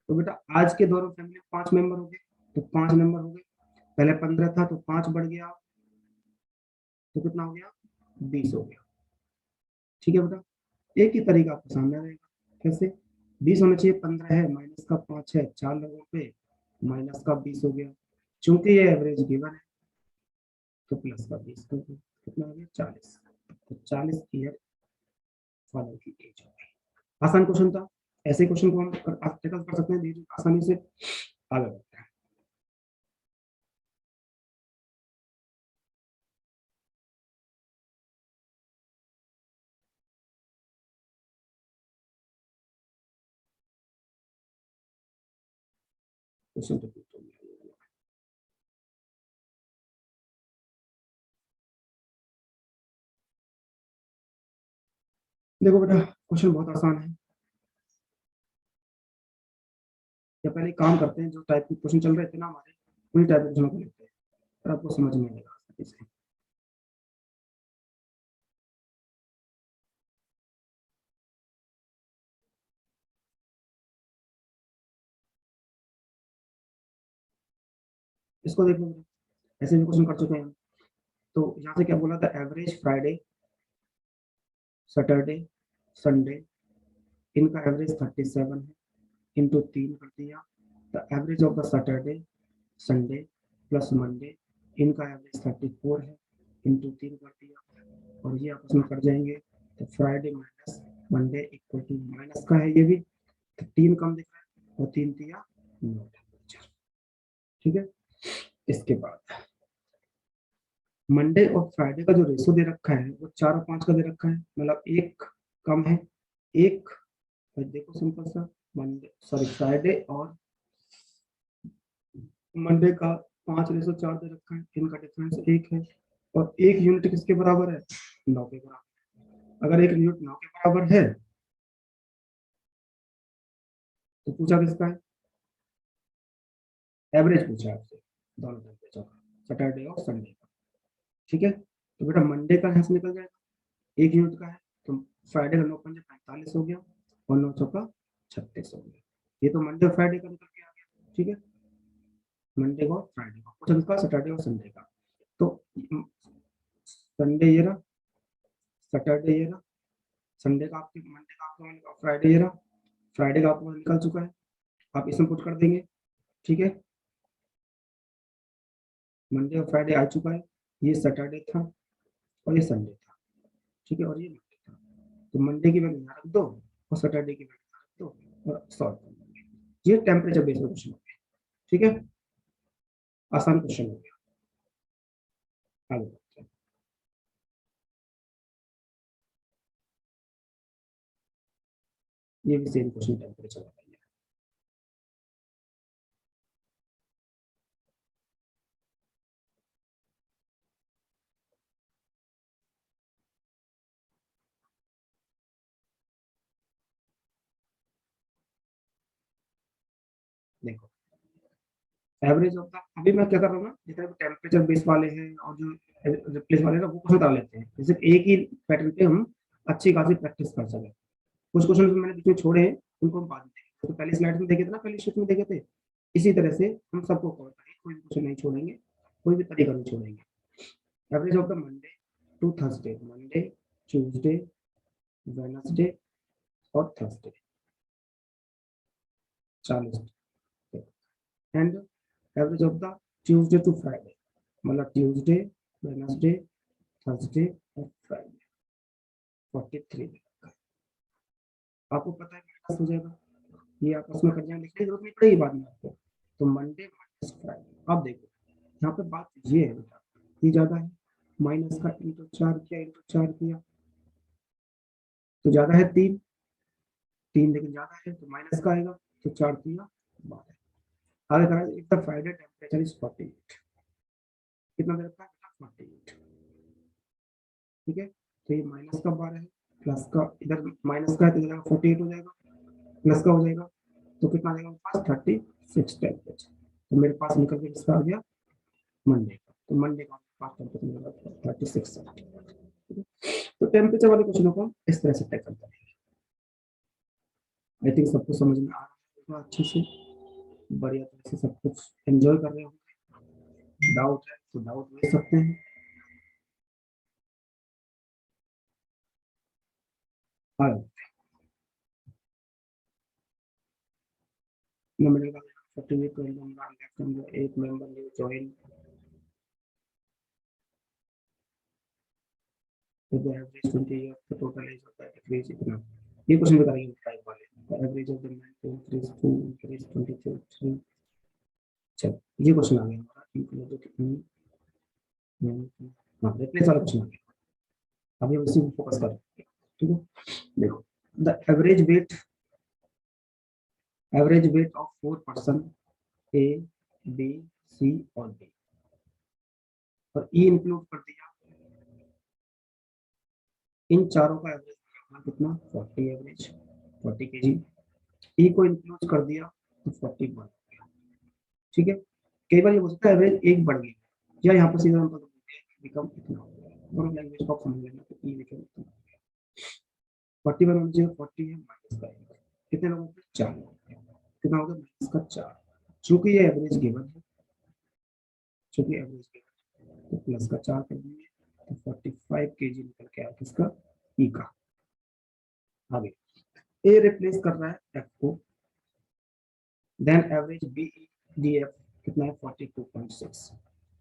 तो बेटा आज के दौर में फैमिली में 5 मेंबर हो गए, तो 5 मेंबर हो गए, पहले 15 था तो 5 बढ़ गया, तो कितना हो गया, 20 हो गया। ठीक है बेटा, एक ही तरीका आपको सामने रहेगा, कैसे, 20 होना चाहिए, 15 है, माइनस का 5 है, 4 लोगों पे, माइनस का 20 हो गया, चूंकि ये एवरेज गिवन है तो प्लस का 20 कर दो, कितना हो गया, 40। तो 40 ईयर फादर की एज हो गई। आसान क्वेश्चन था, ऐसे क्वेश्चन को हम टैकल कर सकते हैं धीरे आसानी से। आगे बढ़ते हैं। क्वेश्चन तो देखो बेटा, क्वेश्चन बहुत आसान है। या पहले काम करते हैं, जो टाइप के क्वेश्चन चल रहे थे ना हमारे, उन्हीं टाइप के क्वेश्चन को लेते हैं, और आपको समझ में आएगा आसानी से। इसको देखो बेटा, ऐसे भी क्वेश्चन कर चुके हैं हम। तो यहाँ से क्या बोला था, एवरेज फ्राइडे, सैटरडे, संडे, इनका एवरेज 37 है, इंटू 3 कर दिया, the average of the Saturday, Sunday plus Monday, इनका एवरेज 34 है, इंटू 3 कर दिया, और ये आपस में कट जाएंगे, तो Friday minus Monday equal to minus का है ये भी, तो 3 कम दिख रहा है, और 3 दिया 9 टेम्परेचर। ठीक है, इसके बाद मंडे और फ्राइडे का जो रेशो दे रखा है वो 4 और 5 का दे रखा है, मतलब एक कम है, एक, देखो सिंपल सा, मंडे सॉरी फ्राइडे और मंडे का 5:4 दे रखा है, इनका डिफरेंस 1 है, और एक यूनिट किसके बराबर है, 9 के बराबर। अगर एक यूनिट 9 के बराबर है तो पूछा किसका है, एवरेज पूछा आपसे दोनों टेम्परेचर का, सैटरडे और संडे का। ठीक है, तो बेटा मंडे का यहाँ से निकल जाएगा, एक यूनिट का है, तो फ्राइडे का 9 5 45 हो गया, और 9 6 36 हो गया। ये तो मंडे और फ्राइडे का निकल के आ गया। ठीक है, मंडे को फ्राइडे का पूछा, किसका, सैटरडे और संडे का। तो संडे ये रहा, सैटरडे ये रहा, संडे का आपके, मंडे का आपका, फ्राइडे ये रहा, फ्राइडे का आपको निकल चुका है, आप इसमें पुट कर देंगे। ठीक है, मंडे और फ्राइडे आ चुका है, ये सैटरडे था और ये संडे था। ठीक है, और ये मंडे था, तो मंडे की वैल्यू यहाँ रख दो, और सैटरडे की वैल्यू यहाँ रख दो, और सॉल्व कर दो। ये टेम्परेचर बेस्ड क्वेश्चन हो गया। ठीक है, आसान क्वेश्चन हो गया। आगे बढ़ते हैं। ये भी सेम क्वेश्चन टेम्परेचर का है। देखो, एवरेज ऑफ द, अभी मैं क्या कर रहा हूँ ना, जितने टेम्परेचर बेस वाले हैं और जो रिप्लेस वाले हैं वो क्वेश्चन डाल लेते हैं, जैसे एक ही पैटर्न पे हम अच्छी खासी प्रैक्टिस कर सके। कुछ क्वेश्चन मैंने बीच में छोड़े हैं, उनको हम बाद में देखेंगे। तो पहली स्लाइड में देखे थे ना, पहली शिफ्ट में देखे थे, इसी तरह से हम सबको कवर करेंगे, कोई भी क्वेश्चन नहीं छोड़ेंगे, कोई भी तरीका नहीं छोड़ेंगे। Average of the Monday to Thursday, Monday, Tuesday, Wednesday और Thursday, 40। And average of the Tuesday to Friday, मतलब ट्यूसडे, वेडनेसडे, थर्सडे और फ्राइडे, 43। आपको पता है माइनस हो जाएगा, ये आपस में कर जाएंगे, लिखने की जरूरत नहीं पड़ेगी बाद में आपको। तो मंडे माइनस फ्राइडे, अब देखो यहाँ पे बात ये है बेटा, ये ज्यादा है, माइनस का इंटू 4 किया, इंटू 4 किया तो ज्यादा है 3, 3 लेकिन ज्यादा है तो माइनस का आएगा, तो 4 किया 12। आगे करा, if the Friday temperature is 48, कितना दे रखा है 48, ठीक है। तो ये माइनस का 12 है, प्लस का इधर माइनस का है तो इधर 48 हो जाएगा, प्लस का हो जाएगा, तो कितना आ जाएगा मेरे पास 36 टेम्परेचर। तो मेरे पास निकल के किसका आ गया, मंडे का। तो मंडे का पास टेम्परेचर मिलेगा 36। तो टेम्परेचर वाले क्वेश्चनों को इस तरह से टैकल करेंगे। आई थिंक सबको समझ में आ रहा है अच्छे से, बढ़िया तरह से सब कुछ एंजॉय कर रहे हो। डाउट है तो डाउट ले सकते हैं। हाँ, नंबर का 48 member left and 8 member new join, तो the average 20 years, the total age of the decrease इतना। ये क्वेश्चन बताइए टाइप वाले, the average of the man to increase 23। चलो ये क्वेश्चन आ गया हमारा, इंक्लूड हाँ रिप्लेस वाला क्वेश्चन आ गया। अभी हम इसी को फोकस कर रहे हैं, ठीक है। देखो the average weight of 4 person A, B, C और डी, और ई इंक्लूड कर दिया, इन चारों का एवरेज कितना 40 एवरेज 40 केजी, ई को इंक्लूड कर दिया तो 41, ठीक है। कई बार ये हो सकता है एवरेज एक बढ़ गई, या यहाँ पर सीधा हम बिकम इतना हो गया, दोनों लैंग्वेज को समझ लेना, तो ई लिखे 41 होना चाहिए, 40 है माइनस का, कितने लोगों के 4 लोग, कितना होगा माइनस का 4, चूंकि ये एवरेज गिवन है, चूंकि एवरेज गिवन है तो प्लस का 4 कर देंगे, तो 45 केजी निकल के आया किसका, ई का। आगे ए रिप्लेस कर रहा है एफ को, then average B D F कितना है 42.6।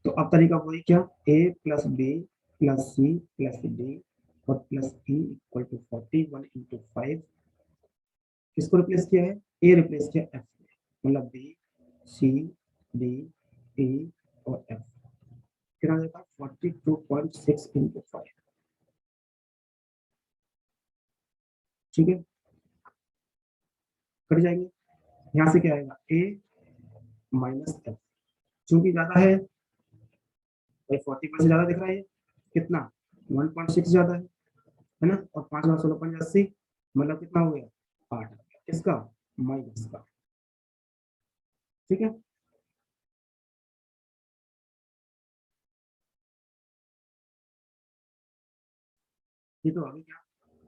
तो अब तरीका वही क्या, A plus B plus C plus D और plus E equal to 41 into 5, किसको रिप्लेस किया है, ए रिप्लेस किया एफ में, मतलब बी सी डी ई और एफ, कितना देता 42.6 इंटू 5, ठीक है। कट जाएंगे, यहाँ से क्या आएगा ए माइनस एफ, चूंकि ज्यादा है 40 से ज्यादा दिख रहा है, कितना 1.6 ज्यादा है ना, और 5 बार 16 मतलब कितना हो गया 8, किसका माइनस का, ठीक है। ये तो आगे क्या,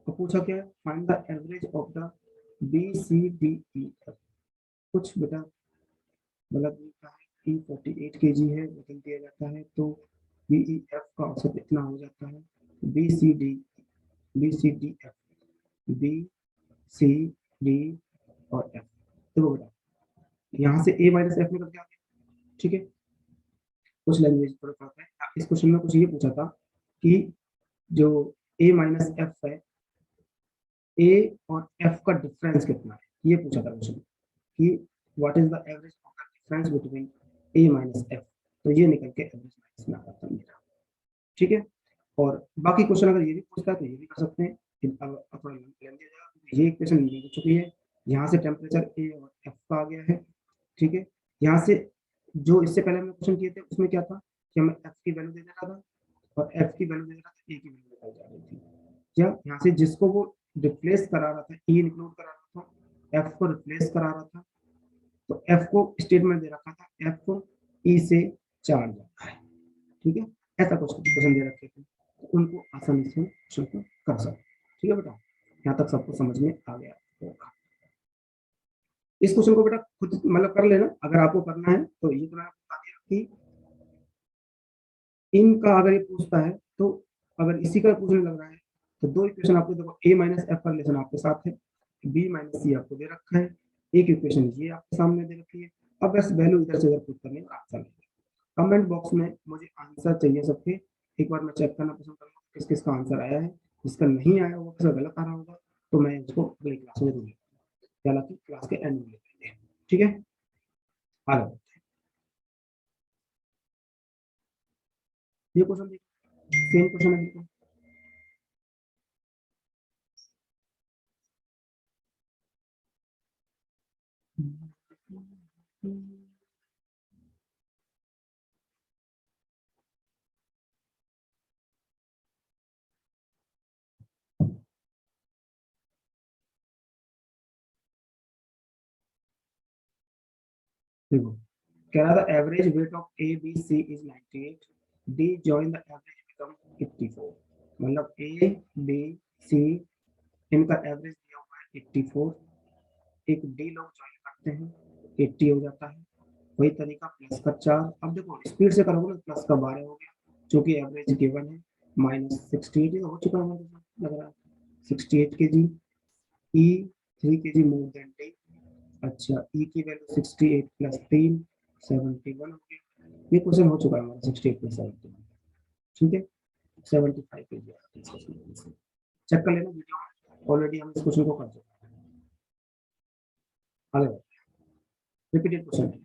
तो पूछा क्या है, find the average of the B C D E F, कुछ बेटा मतलब ई 48 केजी है, बदल दिया जाता है तो बी ई एफ का औसत इतना हो जाता है, B C D, B C D F, B C D और एफ, देखो बेटा यहाँ से ए माइनस एफ निकल के आ गया, ठीक है। कुछ लैंग्वेज पर आता है, इस क्वेश्चन में कुछ ये पूछा था कि जो ए माइनस एफ है, ए और एफ का डिफरेंस कितना है, ये पूछा था क्वेश्चन कि what is the average of the difference between A minus F, तो ये निकल के एवरेज माइनस में आता था मेरा, ठीक है। और बाकी क्वेश्चन अगर ये भी पूछता है तो ये भी कर सकते हैं, ये इक्वेशन मिल चुकी है, यहाँ से टेम्परेचर ए और एफ का आ गया है, ठीक है। यहाँ से जो इससे पहले हमने क्वेश्चन किए थे उसमें क्या था कि हमें एफ की वैल्यू दे देता था और एफ की वैल्यू दे देता था, ए की वैल्यू बताई जा रही थी, क्या यहाँ से जिसको वो रिप्लेस करा रहा था, ई इंक्लूड करा रहा था, एफ को रिप्लेस करा रहा था, तो एफ को स्टेटमेंट दे रखा था, एफ को ई से 4 जाता है, ठीक है। ऐसा कुछ क्वेश्चन दे रखे थे, तो उनको आसानी से क्वेश्चन को कर सकते, ठीक है बेटा, यहाँ तक सबको समझ में आ गया होगा। इस क्वेश्चन को बेटा खुद मतलब कर लेना, अगर आपको करना है तो ये तो मैंने बता दिया कि इनका अगर ये पूछता है तो अगर इसी का पूछने लग रहा है तो दो इक्वेशन आपको देखो, a माइनस एफ का रिलेशन आपके साथ है, b माइनस सी आपको दे रखा है, एक इक्वेशन ये आपके सामने दे रखी है। अब बस वैल्यू इधर से उधर पुट करने का आंसर है। कमेंट बॉक्स में मुझे आंसर चाहिए सबके, एक बार मैं चेक करना पसंद करूंगा किस किस का आंसर आया है, जिसका नहीं आया होगा, किसका गलत आ रहा होगा, तो मैं उसको अगली क्लास में दूंगा, हालांकि क्लास के एंड में लेते हैं। ठीक है, आगे ये क्वेश्चन देखिए, सेम क्वेश्चन है बिल्कुल। देखो, कह रहा था average weight of A B C is 98, D join the average become 84। मतलब ए बी सी इनका एवरेज दिया हुआ है 84, एक डी लोग ज्वाइन करते हैं 80 हो जाता है। वही तरीका प्लस का 4, अब देखो स्पीड से करोगे ना, प्लस का 12 हो गया, जो कि एवरेज गिवन है, माइनस 68 हो चुका है लग रहा है, 68 के जी, ई 3 के जी मोर देन डी। अच्छा, ई की वैल्यू 68 प्लस 3 71 हो गया। ये क्वेश्चन हो चुका है हमारा 68 प्लस 71, ठीक है, 75 के जी। चेक कर लेना वीडियो में, ऑलरेडी हम इस क्वेश्चन को कर चुके हैं। आगे रिपीटेड क्वेश्चन है,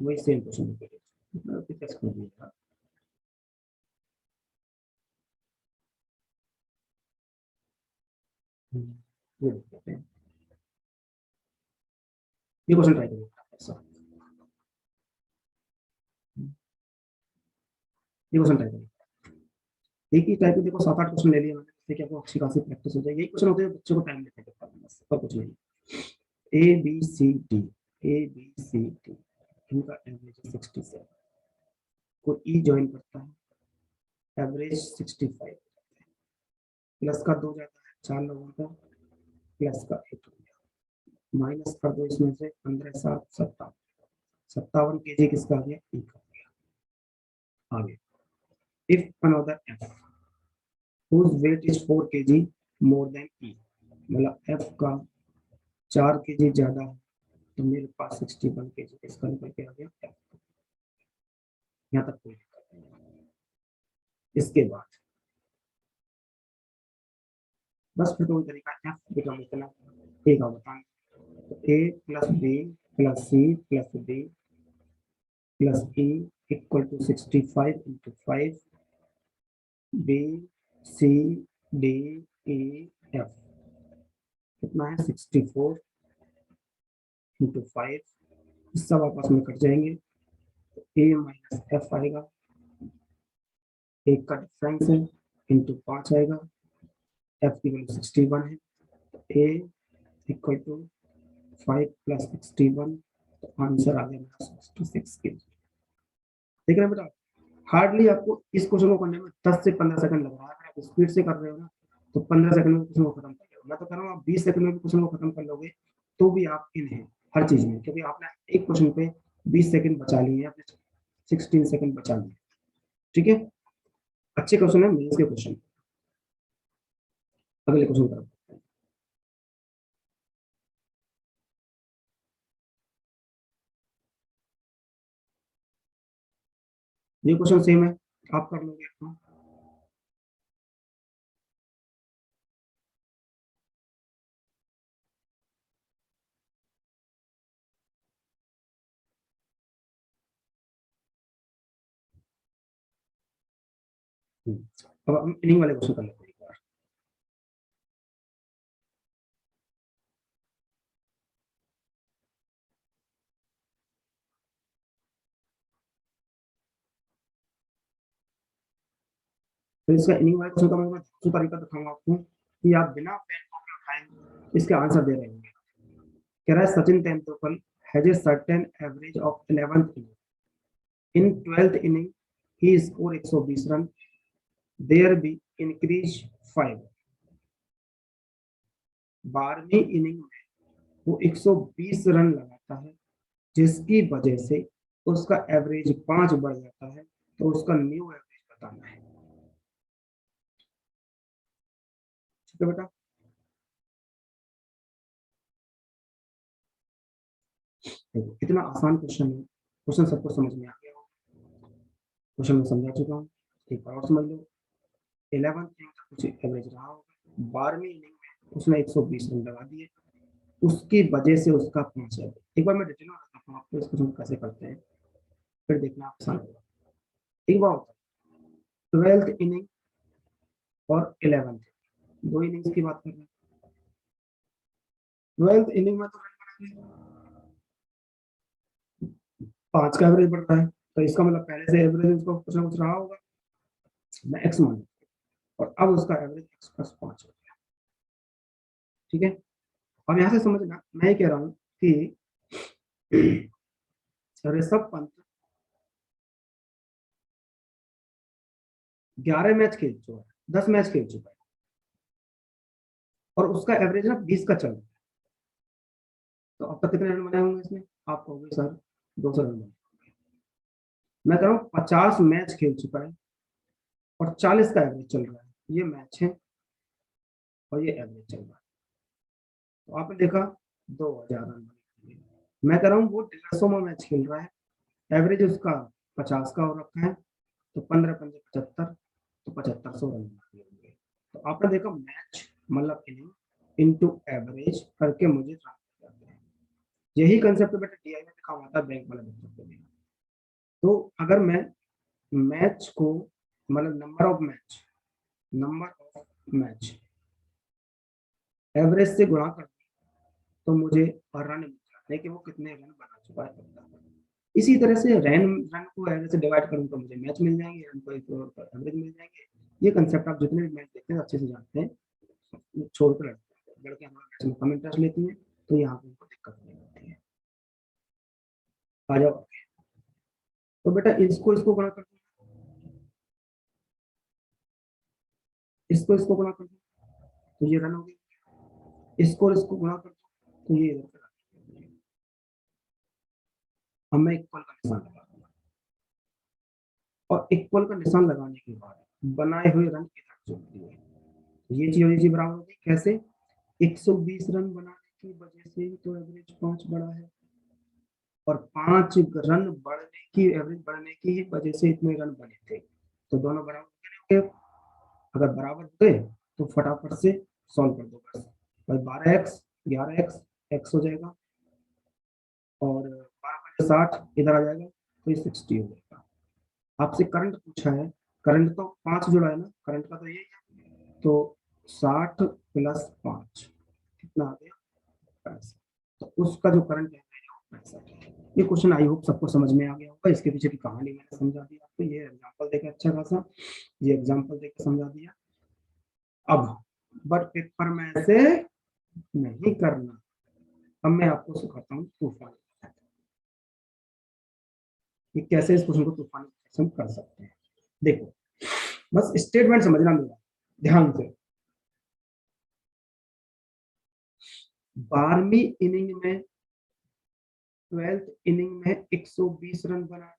वही सेम क्वेश्चन रिपीटेड टेस्ट कर दिया। ये देखते हैं, ये क्वेश्चन ट्राई करिए ऐसा, ये क्वेश्चन ट्राई करिए। एक ही टाइप के देखो 7-8 क्वेश्चन ले लिए मैंने, इससे क्या आपको अच्छी खासी प्रैक्टिस हो जाएगी। यही क्वेश्चन होते हैं बच्चों को टाइम लेते हैं बस, और कुछ नहीं। A B C D, A B C D इनका एवरेज 67, को ई ज्वाइन करता है, एवरेज 65, प्लस का 2 जाता है 4 लोगों का, प्लस का 1 हो गया, माइनस कर दो इसमें से 15 7 57, 57 के जी किसका आ गया, ई का आ गया। आगे, if another F whose weight is 4 kg more than E, मतलब F का 4 kg ज्यादा है, तो मेरे पास 61 kg इसका निकल के आ गया F। यहाँ तक कोई दिक्कत नहीं। इसके बाद बस फिर तो तरीका F बिकम इतना, ए का बताना, तो A plus B plus C plus D plus E equal to 65 into 5, B C D E F कितना है 64 इंटू 5, सब आपस में कट जाएंगे, ए माइनस एफ आएगा, एक का डिफरेंस है, इंटू 5 आएगा, एफ की वैल्यू 61 है, तो ए इक्वल टू 5 प्लस 61, तो आंसर आ गया मेरा 66 के। देख रहे हैं बेटा, हार्डली आपको इस क्वेश्चन को करने में 10 से 15 सेकंड लग रहा है, अगर आप स्पीड से कर रहे हो ना तो 15 सेकंड में क्वेश्चन को खत्म कर लो, मैं तो कह रहा हूँ आप 20 सेकंड में भी क्वेश्चन को खत्म कर लोगे तो भी आप इन है हर चीज में, क्योंकि आपने एक क्वेश्चन पे 20 सेकंड बचा लिए, आपने 16 सेकंड बचा लिए, ठीक है। अच्छे क्वेश्चन है मेंस के क्वेश्चन। अगले क्वेश्चन की तरफ, ये क्वेश्चन सेम है, आप कर लोगे अपना। अब हम इनिंग वाले क्वेश्चन कर लेते हैं एक बार। तो इसका इनिंग वाले क्वेश्चन का मैं दूसरा तरीका दिखाऊंगा आपको कि आप बिना पेन कॉपी उठाए इसके आंसर दे रहे होंगे। कह रहा है Sachin Tendulkar has a certain average of 11th inning, in 12th inning ही score 120 run, there be increase 5। 12वीं इनिंग में वो 120 रन लगाता है, जिसकी वजह से उसका एवरेज 5 बढ़ जाता है, तो उसका न्यू एवरेज बताना है। ठीक है बेटा, देखो कितना आसान क्वेश्चन है। क्वेश्चन सबको समझ में आ गया हो, क्वेश्चन में समझा चुका हूँ, एक बार और समझ लो। 11th इनिंग का कुछ एवरेज रहा होगा, 12वीं इनिंग में उसने 120 रन लगा दिए, उसकी वजह से उसका 5 है। एक बार मैं डिटेल में बताता हूँ आपको इस क्वेश्चन कैसे करते हैं, फिर देखना आसान होगा। एक बार 12th इनिंग और 11th, दो इनिंग्स की बात कर रहे हैं। 12th इनिंग में तो 5 का एवरेज बढ़ रहा है, तो इसका मतलब पहले से एवरेज उसको कुछ ना कुछ रहा होगा, मैं एक्स मान, और अब उसका एवरेज एक्स प्लस 5 हो गया। ठीक है, अब यहां से समझना, मैं ये कह रहा हूं कि ऋषभ पंत 11 मैच खेल चुका है, 10 मैच खेल चुका है, और उसका एवरेज ना 20 का चल रहा है। तो अब तक कितने रन बनाए होंगे इसने, आप कहोगे सर 200 रन बनाए। मैं कह रहा हूँ 50 मैच खेल चुका है और 40 का एवरेज चल रहा है, ये मैच है और ये एवरेज चल रहा है, तो आपने देखा 2000 रन बने। मैं कह रहा हूँ वो 150 में मैच खेल रहा है, एवरेज उसका 50 का हो रखा है, तो 15 पंजे 75, तो 7500 रन होंगे। तो आपने देखा मैच मतलब इनिंग इनटू एवरेज करके मुझे ट्रांसफर करते हैं। यही कंसेप्ट बेटा टीआई में लिखा हुआ था बैंक वाले बच्चों के लिए। तो अगर मैं मैच को मतलब नंबर ऑफ मैच एवरेज से गुणा कर, तो मुझे रन मिल जाता है कि वो कितने रन बना चुका है। इसी तरह से रन रन को एवरेज से डिवाइड करूँ तो मुझे मैच मिल जाएंगे, रन को एवरेज मिल जाएंगे। ये कंसेप्ट आप जितने भी मैच देखते हैं अच्छे से जानते हैं, छोड़कर लड़के हमारा मैच में कम इंटरेस्ट लेती हैं, तो यहाँ पे उनको दिक्कत नहीं होती है। आ जाओ, तो बेटा इसको गुणा कर दो, इसको गुणा कर दो, तो ये रन हो गया, इसको गुणा कर दो, तो ये इधर का। अब मैं इक्वल का निशान लगा दूंगा, और इक्वल का निशान लगाने के बाद बनाए हुए रन इधर जोड़ दिए, ये चीज और ये चीज बराबर होगी। कैसे? 120 रन बनाने की वजह से तो एवरेज 5 बढ़ा है, और 5 रन बढ़ने की एवरेज बढ़ने की ही वजह से इतने रन बने थे, तो दोनों बराबर हो गए। अगर बराबर हो गए तो फटाफट से सॉल्व कर दो बस भाई। 12x 11x x हो जाएगा, और 12 इधर आ जाएगा, तो ये 60 हो जाएगा। आपसे करंट पूछा है, करंट तो 5 जुड़ा है ना, करंट का तो यही है, तो 60 प्लस 5 कितना आ गया, 65। तो उसका जो करंट है 65। ये क्वेश्चन आई होप सबको समझ में आ गया होगा, इसके पीछे की कहानी मैंने समझा दी आपको, ये एग्जांपल देकर अच्छा खासा, ये एग्जांपल देकर समझा दिया। अब बट पेपर में ऐसे नहीं करना, अब मैं आपको सिखाता हूँ तूफान, कि कैसे इस क्वेश्चन को तूफान कर सकते हैं। देखो बस स्टेटमेंट समझना मेरा ध्यान से। 12वीं इनिंग में 12th इनिंग में 120 रन बना,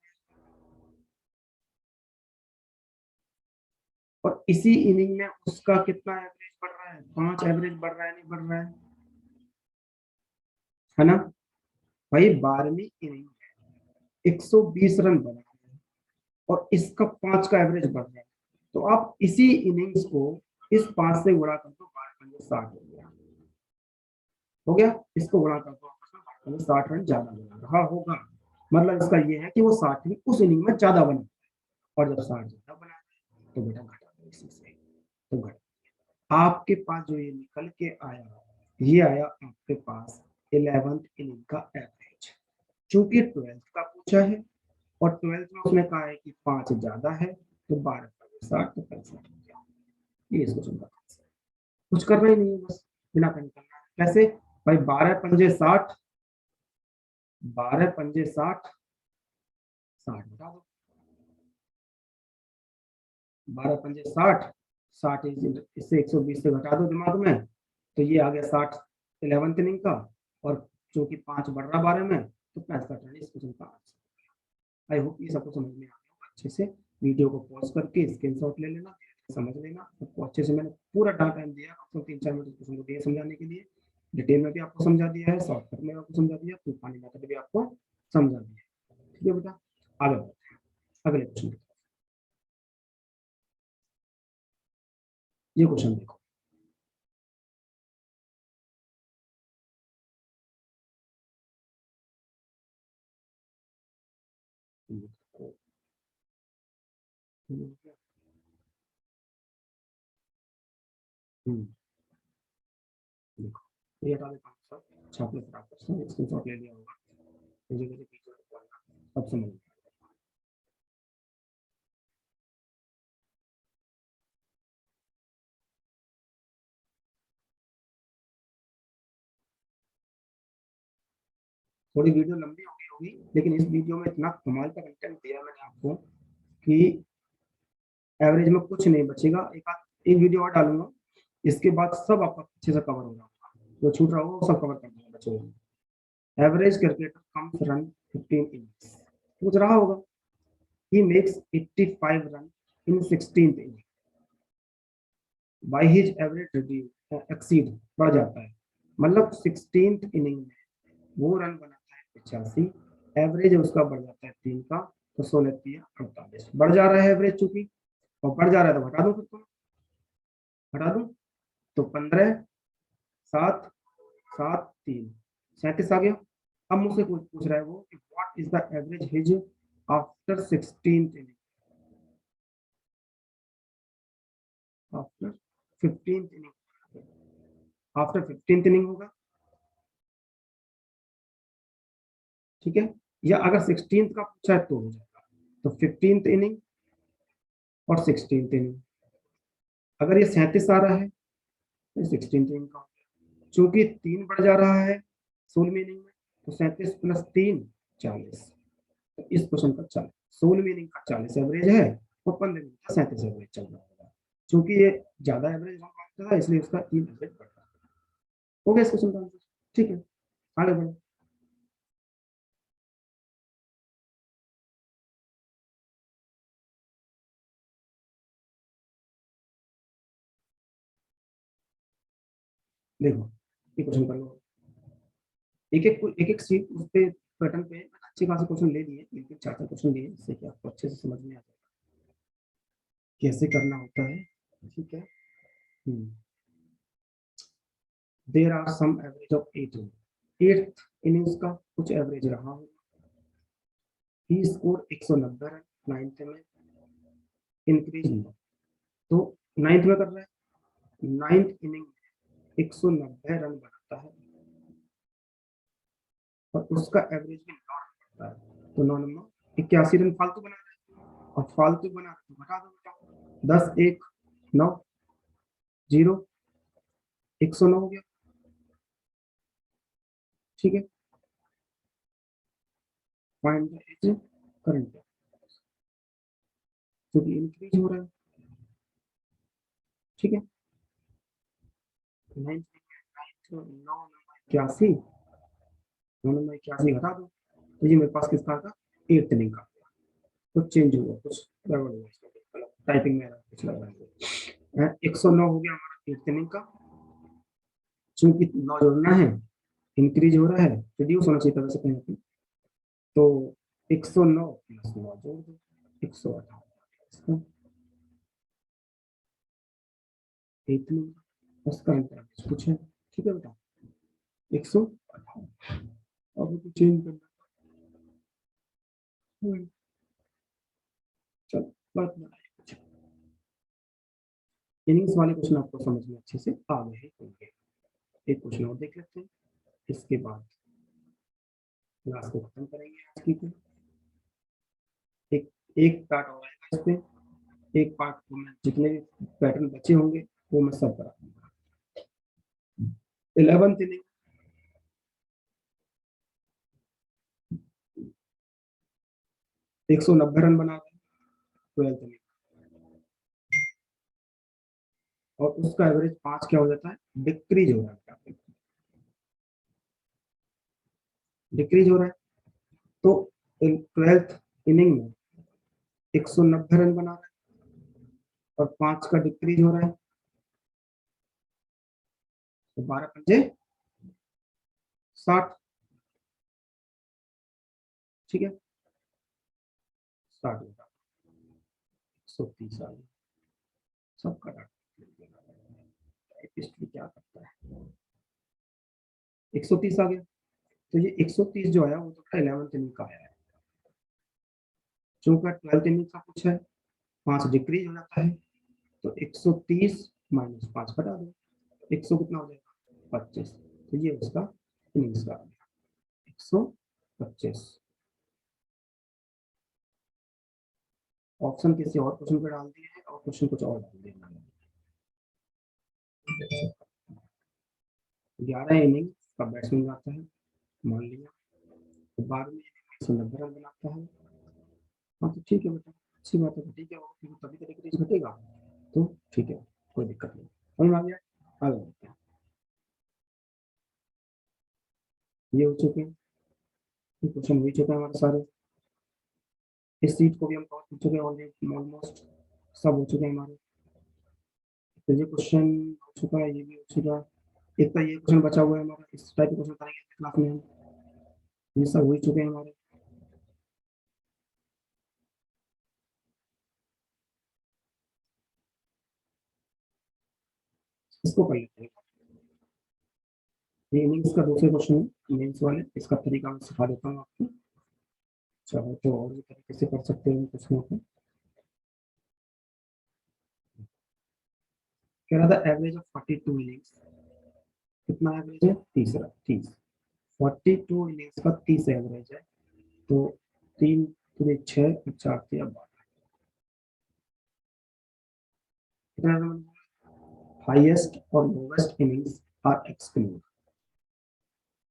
और इसी इनिंग में उसका कितना एवरेज बढ़ रहा है, 5 एवरेज बढ़ रहा है, नहीं बढ़ रहा है ना भाई। 12वीं इनिंग में 120 रन बना है, और इसका 5 का एवरेज बढ़ रहा है, तो आप इसी इनिंग्स को इस 5 से गुणा कर दो, 12×5 60 हो गया, हो गया। इसको गुणा कर दो आपस में, 12×60 रन ज्यादा बना रहा होगा, मतलब इसका ये है कि वो 60 उस इनिंग में ज्यादा बना, और जब 60 ज्यादा बना तो बेटा घटा दो इसी से, तो घटा, आपके पास जो ये निकल के आया, ये आया आपके पास 11th इनिंग का एवरेज। चूंकि 12th का पूछा है, और 12th में उसने कहा है कि 5 ज्यादा है, तो 12×60 तो 65 हो गया। ये इसको चुनना, कुछ करना ही नहीं है, बस बिना पेन करना। कैसे भाई? 12×5 = 60, 12×5 = 60, 60 बता दो, 12 पंजे 60, 60 इससे 120 से घटा दो दिमाग में, तो ये आ गया 60 11th इनिंग का, और चूंकि 5 बढ़ रहा 12 में, तो 65 रन इस क्वेश्चन का आंसर। आई होप ये सबको समझ में आ गया अच्छे से। वीडियो को पॉज करके स्क्रीनशॉट ले लेना, समझ लेना सबको अच्छे से। मैंने पूरा टाइम दिया आपको 3-4 मिनट क्वेश्चन को दिए समझाने के लिए। डिटेल में भी आपको समझा दिया है, शॉर्टकट में आपको समझा दिया, तूफानी मेथड भी आपको समझा दिया। ठीक है बेटा, आगे बढ़ते हैं अगले क्वेश्चन। ये क्वेश्चन देखो, देखो ये हटा देता हूँ सब, छापने पर आपको स्क्रीनशॉट ले लिया होगा, मुझे मुझे पीछे सब समझ में। थोड़ी वीडियो लंबी हो गई होगी, लेकिन इस वीडियो में इतना कमाल का कंटेंट दिया मैंने आपको कि एवरेज में कुछ नहीं बचेगा। एक वीडियो और डालूंगा, इसके बाद सब आपका अच्छे से कवर होगा, जो छूट रहा होगा वो सब कवर कर दूंगा बच्चों। Average cricketer comes run 15 innings, पूछ रहा होगा। He makes 85 run in 16th inning, by his average exceed बढ़ जाता है, मतलब 16th इनिंग में वो रन बनाता है 85, एवरेज उसका बढ़ जाता है 3 का, तो 16 बढ़ जा रहा है एवरेज, चूंकि और बढ़ जा रहा है तो हटा दो, फिर तो हटा दो, तो 15 7 7 3 37 आ गया। अब मुझसे कुछ पूछ रहा है वो कि what is the average his after 16th inning, after 15th inning, after 15th inning होगा, ठीक है। या अगर 16th का पूछा है तो हो जाएगा, तो 15th इनिंग और 16th इनिंग। अगर ये 37 आ रहा है तो 16th इनिंग का, चूंकि 3 बढ़ जा रहा है 16वीं इनिंग में, तो 37 प्लस 3 40, तो इस क्वेश्चन का 40, 16वीं इनिंग का 40 एवरेज है, और 15 इनिंग का 37 एवरेज चल रहा होगा। चूंकि ये ज्यादा एवरेज रहा इसलिए उसका 3 एवरेज बढ़ रहा है। हो गया इस क्वेश्चन का आंसर, ठीक है, आगे बढ़ो। देखो ये क्वेश्चन कर लो, एक एक सीट उस पे पैटर्न पे अच्छे खासे क्वेश्चन ले लिए, लेकिन 4-4 क्वेश्चन लिए, जिससे कि आपको अच्छे से समझ में आ जाएगा कैसे करना होता है, ठीक है। There are some average of 8th innings का कुछ एवरेज रहा हो। ही स्कोर 190 रन 9th में, इंक्रीज, तो 9th में कर रहा है, 9th इनिंग में 190 रन बनाता है, और उसका एवरेज भी 9 रन बनता है, तो 9 नंबर 81 रन फालतू बना रहा है, और फालतू बना रहा है तो घटा दो बेटा, 10 1 9 0 109 हो गया, ठीक है। फाइंड द एज करंट, क्योंकि इंक्रीज हो रहा है, ठीक है। 81 घटा दो, तो ये मेरे पास किसका था, 8th इनिंग का। कुछ चेंज हुआ, कुछ गड़बड़ हुआ, टाइपिंग में कुछ लग रहा है। 109 हो गया हमारा 8th इनिंग का, चूंकि 9 जोड़ना है, इंक्रीज हो रहा है, रिड्यूस होना चाहिए था वैसे कहीं पे, तो 109 प्लस 9 जोड़ दो, 118 8th इनिंग उसका इंटरवल कुछ है, ठीक है बेटा, 118। अब चेंज करना, चलो बात बनाइए। इनिंग्स वाले क्वेश्चन आपको समझ में अच्छे से आ गए होंगे। एक क्वेश्चन और देख लेते हैं, इसके बाद क्लास को खत्म करेंगे आज की। एक एक पार्ट और आएगा इस पे, एक पार्ट को मैं जितने भी पैटर्न बचे होंगे वो मैं सब करा दूंगा। 11th इनिंग 190 रन बना रहे, 12th इनिंग और उसका एवरेज 5 क्या हो जाता है, डिक्रीज हो रहा है, डिक्रीज हो रहा है। तो 12th इनिंग में 190 रन बना रहा है और 5 का डिक्रीज हो रहा है, तो 12 पंजे 60, ठीक है, 60 होगा, 130 आ गया, सबका डाटा क्या करता है, 130 आ गया। तो ये 130 जो आया वो तो 11th इनिंग का आया है, चूंकि 12th इनिंग का कुछ है, 5 डिक्रीज हो जाता है, तो 130 माइनस 5 घटा दो, 100 कितना हो जाएगा, 25। तो ये उसका इनिंग्स का 125। ऑप्शन किसी और क्वेश्चन पे डाल दिए हैं और क्वेश्चन कुछ और डाल दिए हैं। 11 इनिंग का बैट्समैन आता है, मान लिया, तो 12वीं इनिंग में 190 रन बनाता है, हाँ तो ठीक है बेटा, अच्छी बात है, ठीक है, तभी तो डिक्रीज घटेगा, तो ठीक है, कोई दिक्कत नहीं, समझ आ गया, आगे बढ़ते हैं। ये हो चुके हैं, क्वेश्चन हो चुके हैं हमारे सारे, इस सीट को भी हम कवर कर चुके हैं ऑलरेडी, ऑलमोस्ट सब हो चुके हैं हमारे। तो ये क्वेश्चन हो चुका है, ये भी हो चुका है, एक तो ये क्वेश्चन बचा हुआ है हमारा, इस टाइप के क्वेश्चन करेंगे क्लास में हम, ये सब हो ही चुके हैं हमारे। इसको कर लेते हैं, ये इनिंग्स का दूसरे क्वेश्चन है, मेंस वाले, इसका तरीका मैं सिखा देता हूँ आपको, चाहो तो और भी तरीके से कर सकते हैं क्वेश्चनों को। कह रहा था एवरेज ऑफ 42 इनिंग्स, कितना एवरेज है, 30। 42 इनिंग्स का 30 एवरेज है, तो 3 पूरे 6 4 3 हाईएस्ट और लोवेस्ट इनिंग्स आर एक्सक्लूड,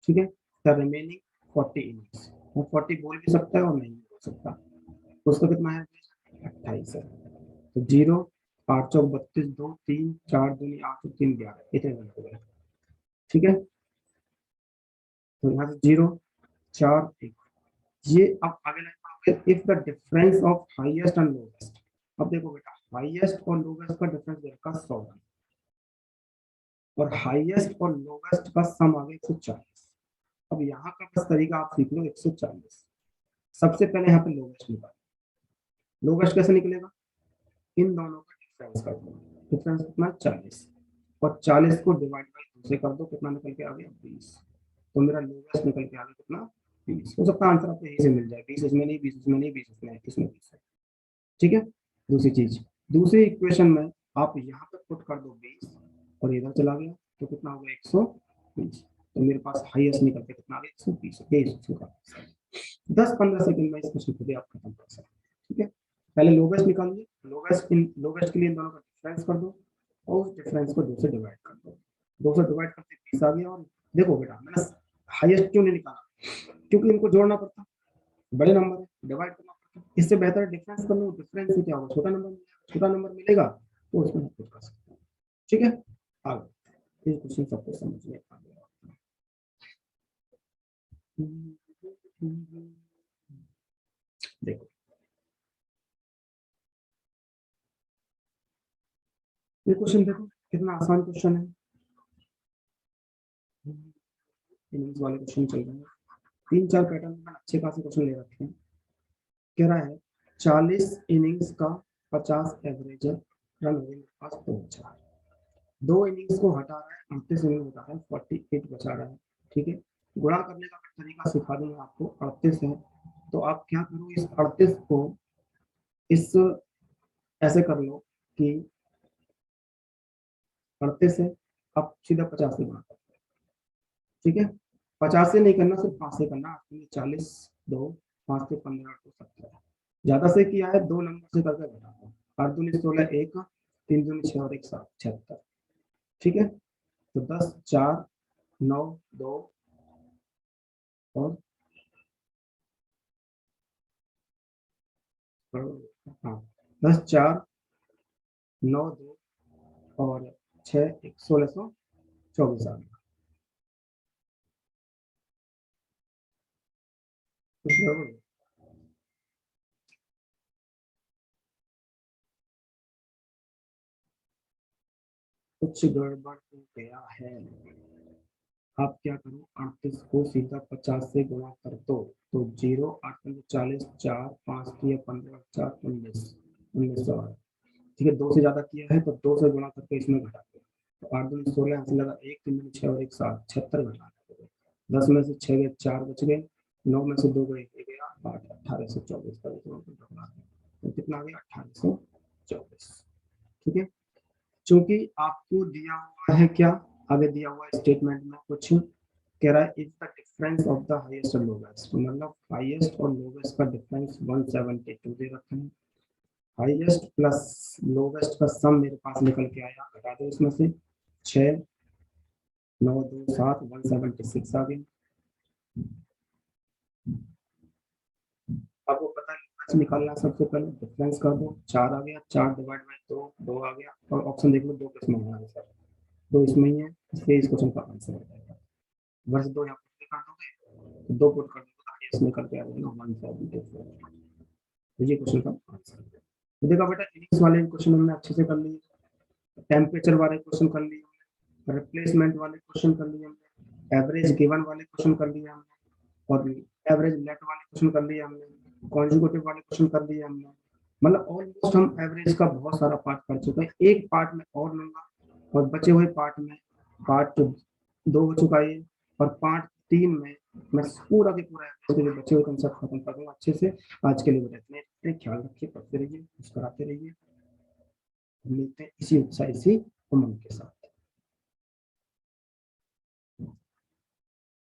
ठीक है, द रिमेनिंग 40 इनिंग्स, वो 40 बोल भी सकता है और नहीं भी बोल सकता, तो उसका कितना है, 28 है, तो 0 8 चौक 32 2 3 4 दूनी 8 3 11 इतने रन हो गए, ठीक है, तो यहाँ से 0 4 1, ये अब आगे लाइन पढ़ोगे, if the difference of highest and lowest, अब देखो बेटा, हाईएस्ट और लोवेस्ट का डिफरेंस देखा 100, और हाईएस्ट और लोवेस्ट का सम आ गया 140। अब यहाँ का बस तरीका आप सीख लो, 140, सबसे पहले यहाँ पे लोवेस्ट निकालो, लोवेस्ट कैसे निकलेगा, इन दोनों का डिफरेंस कर दो, डिफरेंस कितना 40, और 40 को डिवाइड बाई 2 से कर दो, कितना निकल के आ गया 20, तो मेरा लोवेस्ट निकल के आ गया कितना 20, हो सकता है आंसर आपको यही से मिल जाए, 20 इसमें नहीं, 20 इसमें नहीं, 20 इसमें नहीं, इसमें 20 है, ठीक है। दूसरी चीज, दूसरी इक्वेशन में आप यहाँ पे पुट कर दो 20 और इधर चला गया, तो कितना होगा 120, तो मेरे पास हाईएस्ट निकल के कितना आ गया 120, ये होगा 10-15 सेकंड में इस क्वेश्चन को भी आप खत्म कर सकते हैं, ठीक है। पहले लोवेस्ट निकालिए, लोवेस्ट के लिए इन दोनों का डिफरेंस कर दो और उस डिफरेंस को 2 से डिवाइड कर दो, 2 से डिवाइड करते 20 आ गया, और देखो बेटा मैंने हाईएस्ट क्यों नहीं निकाला, क्योंकि इनको जोड़ना पड़ता, बड़े नंबर है, डिवाइड करना पड़ता, इससे बेहतर डिफरेंस कर लो, डिफरेंस से क्या होगा, छोटा नंबर मिलेगा, तो उसमें हम कुछ कर सकते हैं, ठीक है। आगे ये क्वेश्चन सबको समझ में आ गया, देखो ये क्वेश्चन देखो कितना आसान क्वेश्चन है, इनिंग्स वाले क्वेश्चन चल रहे हैं, 3-4 पैटर्न में अच्छे खासे क्वेश्चन ले रखे हैं। कह रहा है 40 इनिंग्स का 50 एवरेज है, रन हो गए पास 2 दो इनिंग्स को हटा रहा है, 38 इनिंग बता रहा है, 48 बचा रहा है, ठीक है। गुणा करने का तरीका सिखा दूंगा आपको, 38 है, तो आप क्या करो, इस 38 को इस ऐसे कर लो कि 38 है, अब सीधा 50 से गुणा करो, ठीक है, 50 से नहीं करना, सिर्फ 5 से करना, 40 2 5 से 15 8 17, ज्यादा से किया है 2 नंबर से करके घटा दो, 8 दूनी 16 1 3 दूनी 6 और 1 7 76, ठीक है, तो 10 4 9 2 और हाँ 10 4 9 2 और 6 1624 आ गया। कुछ गड़बड़? कुछ गड़बड़ हो गया है। आप क्या करो, 38 को सीधा 50 से गुणा कर दो, तो 0 8 पंजे 40, 4 5 3 15 4 19 1908। ठीक है, 2 से ज्यादा किया है तो 2 से गुणा करके इसमें घटा दो, तो 8 दूनी 16 यहाँ से लगा 1 3 दूनी 6 और 1 7 76 घटा दो। 10 में से 6 गए 4 बच गए, 9 में से 2 गए 1 गया 8 1824 का तो कितना आ गया 1824। ठीक है, चूंकि आपको दिया हुआ है क्या, आगे दिया हुआ स्टेटमेंट में कुछ कह रहा है, is the difference of the highest और लोवेस्ट, मतलब हाईएस्ट और लोवेस्ट का डिफरेंस 172 दे रखा है। हाईएस्ट प्लस लोवेस्ट का सम मेरे पास निकल के आया, घटा दो इसमें से 6 9 2 7 176 आ गया। आपको पता है लोवेस्ट निकालना, सबसे पहले डिफरेंस कर दो, 4 आ गया, 4 डिवाइड बाई 2 2 आ गया, और ऑप्शन देख लो 2 किसमें है आंसर, 2 इसमें ही है, इसलिए इस क्वेश्चन का आंसर हो जाएगा वर्ष 2 यहाँ पुट कर दोगे, तो 2 पुट कर दोगे तो हाईएस्ट निकल के आ जाएगा 174। ये क्वेश्चन का आंसर है। तो देखा बेटा, इंग्लिश वाले क्वेश्चन हमने अच्छे से कर लिए, टेम्परेचर वाले क्वेश्चन कर लिए हमने, रिप्लेसमेंट वाले क्वेश्चन कर लिए हमने, एवरेज गिवन वाले क्वेश्चन कर लिए हमने, और एवरेज लेट वाले क्वेश्चन कर लिए हमने, कॉन्जुगेटिव वाले क्वेश्चन कर लिए हमने। मतलब ऑलमोस्ट हम एवरेज का बहुत सारा पार्ट कर चुके हैं। एक पार्ट में और लूंगा, और बचे हुए पार्ट में पार्ट 2 हो चुका है, और पार्ट 3 में मैं पूरा के पूरा एवरेज के जो बचे हुए कंसेप्ट खत्म कर दूंगा अच्छे से। आज के लिए बेटा इतने, ख्याल रखिए, पढ़ते रहिए, मुस्कुराते रहिए। मिलते हैं इसी उत्साह, इसी उमंग के साथ।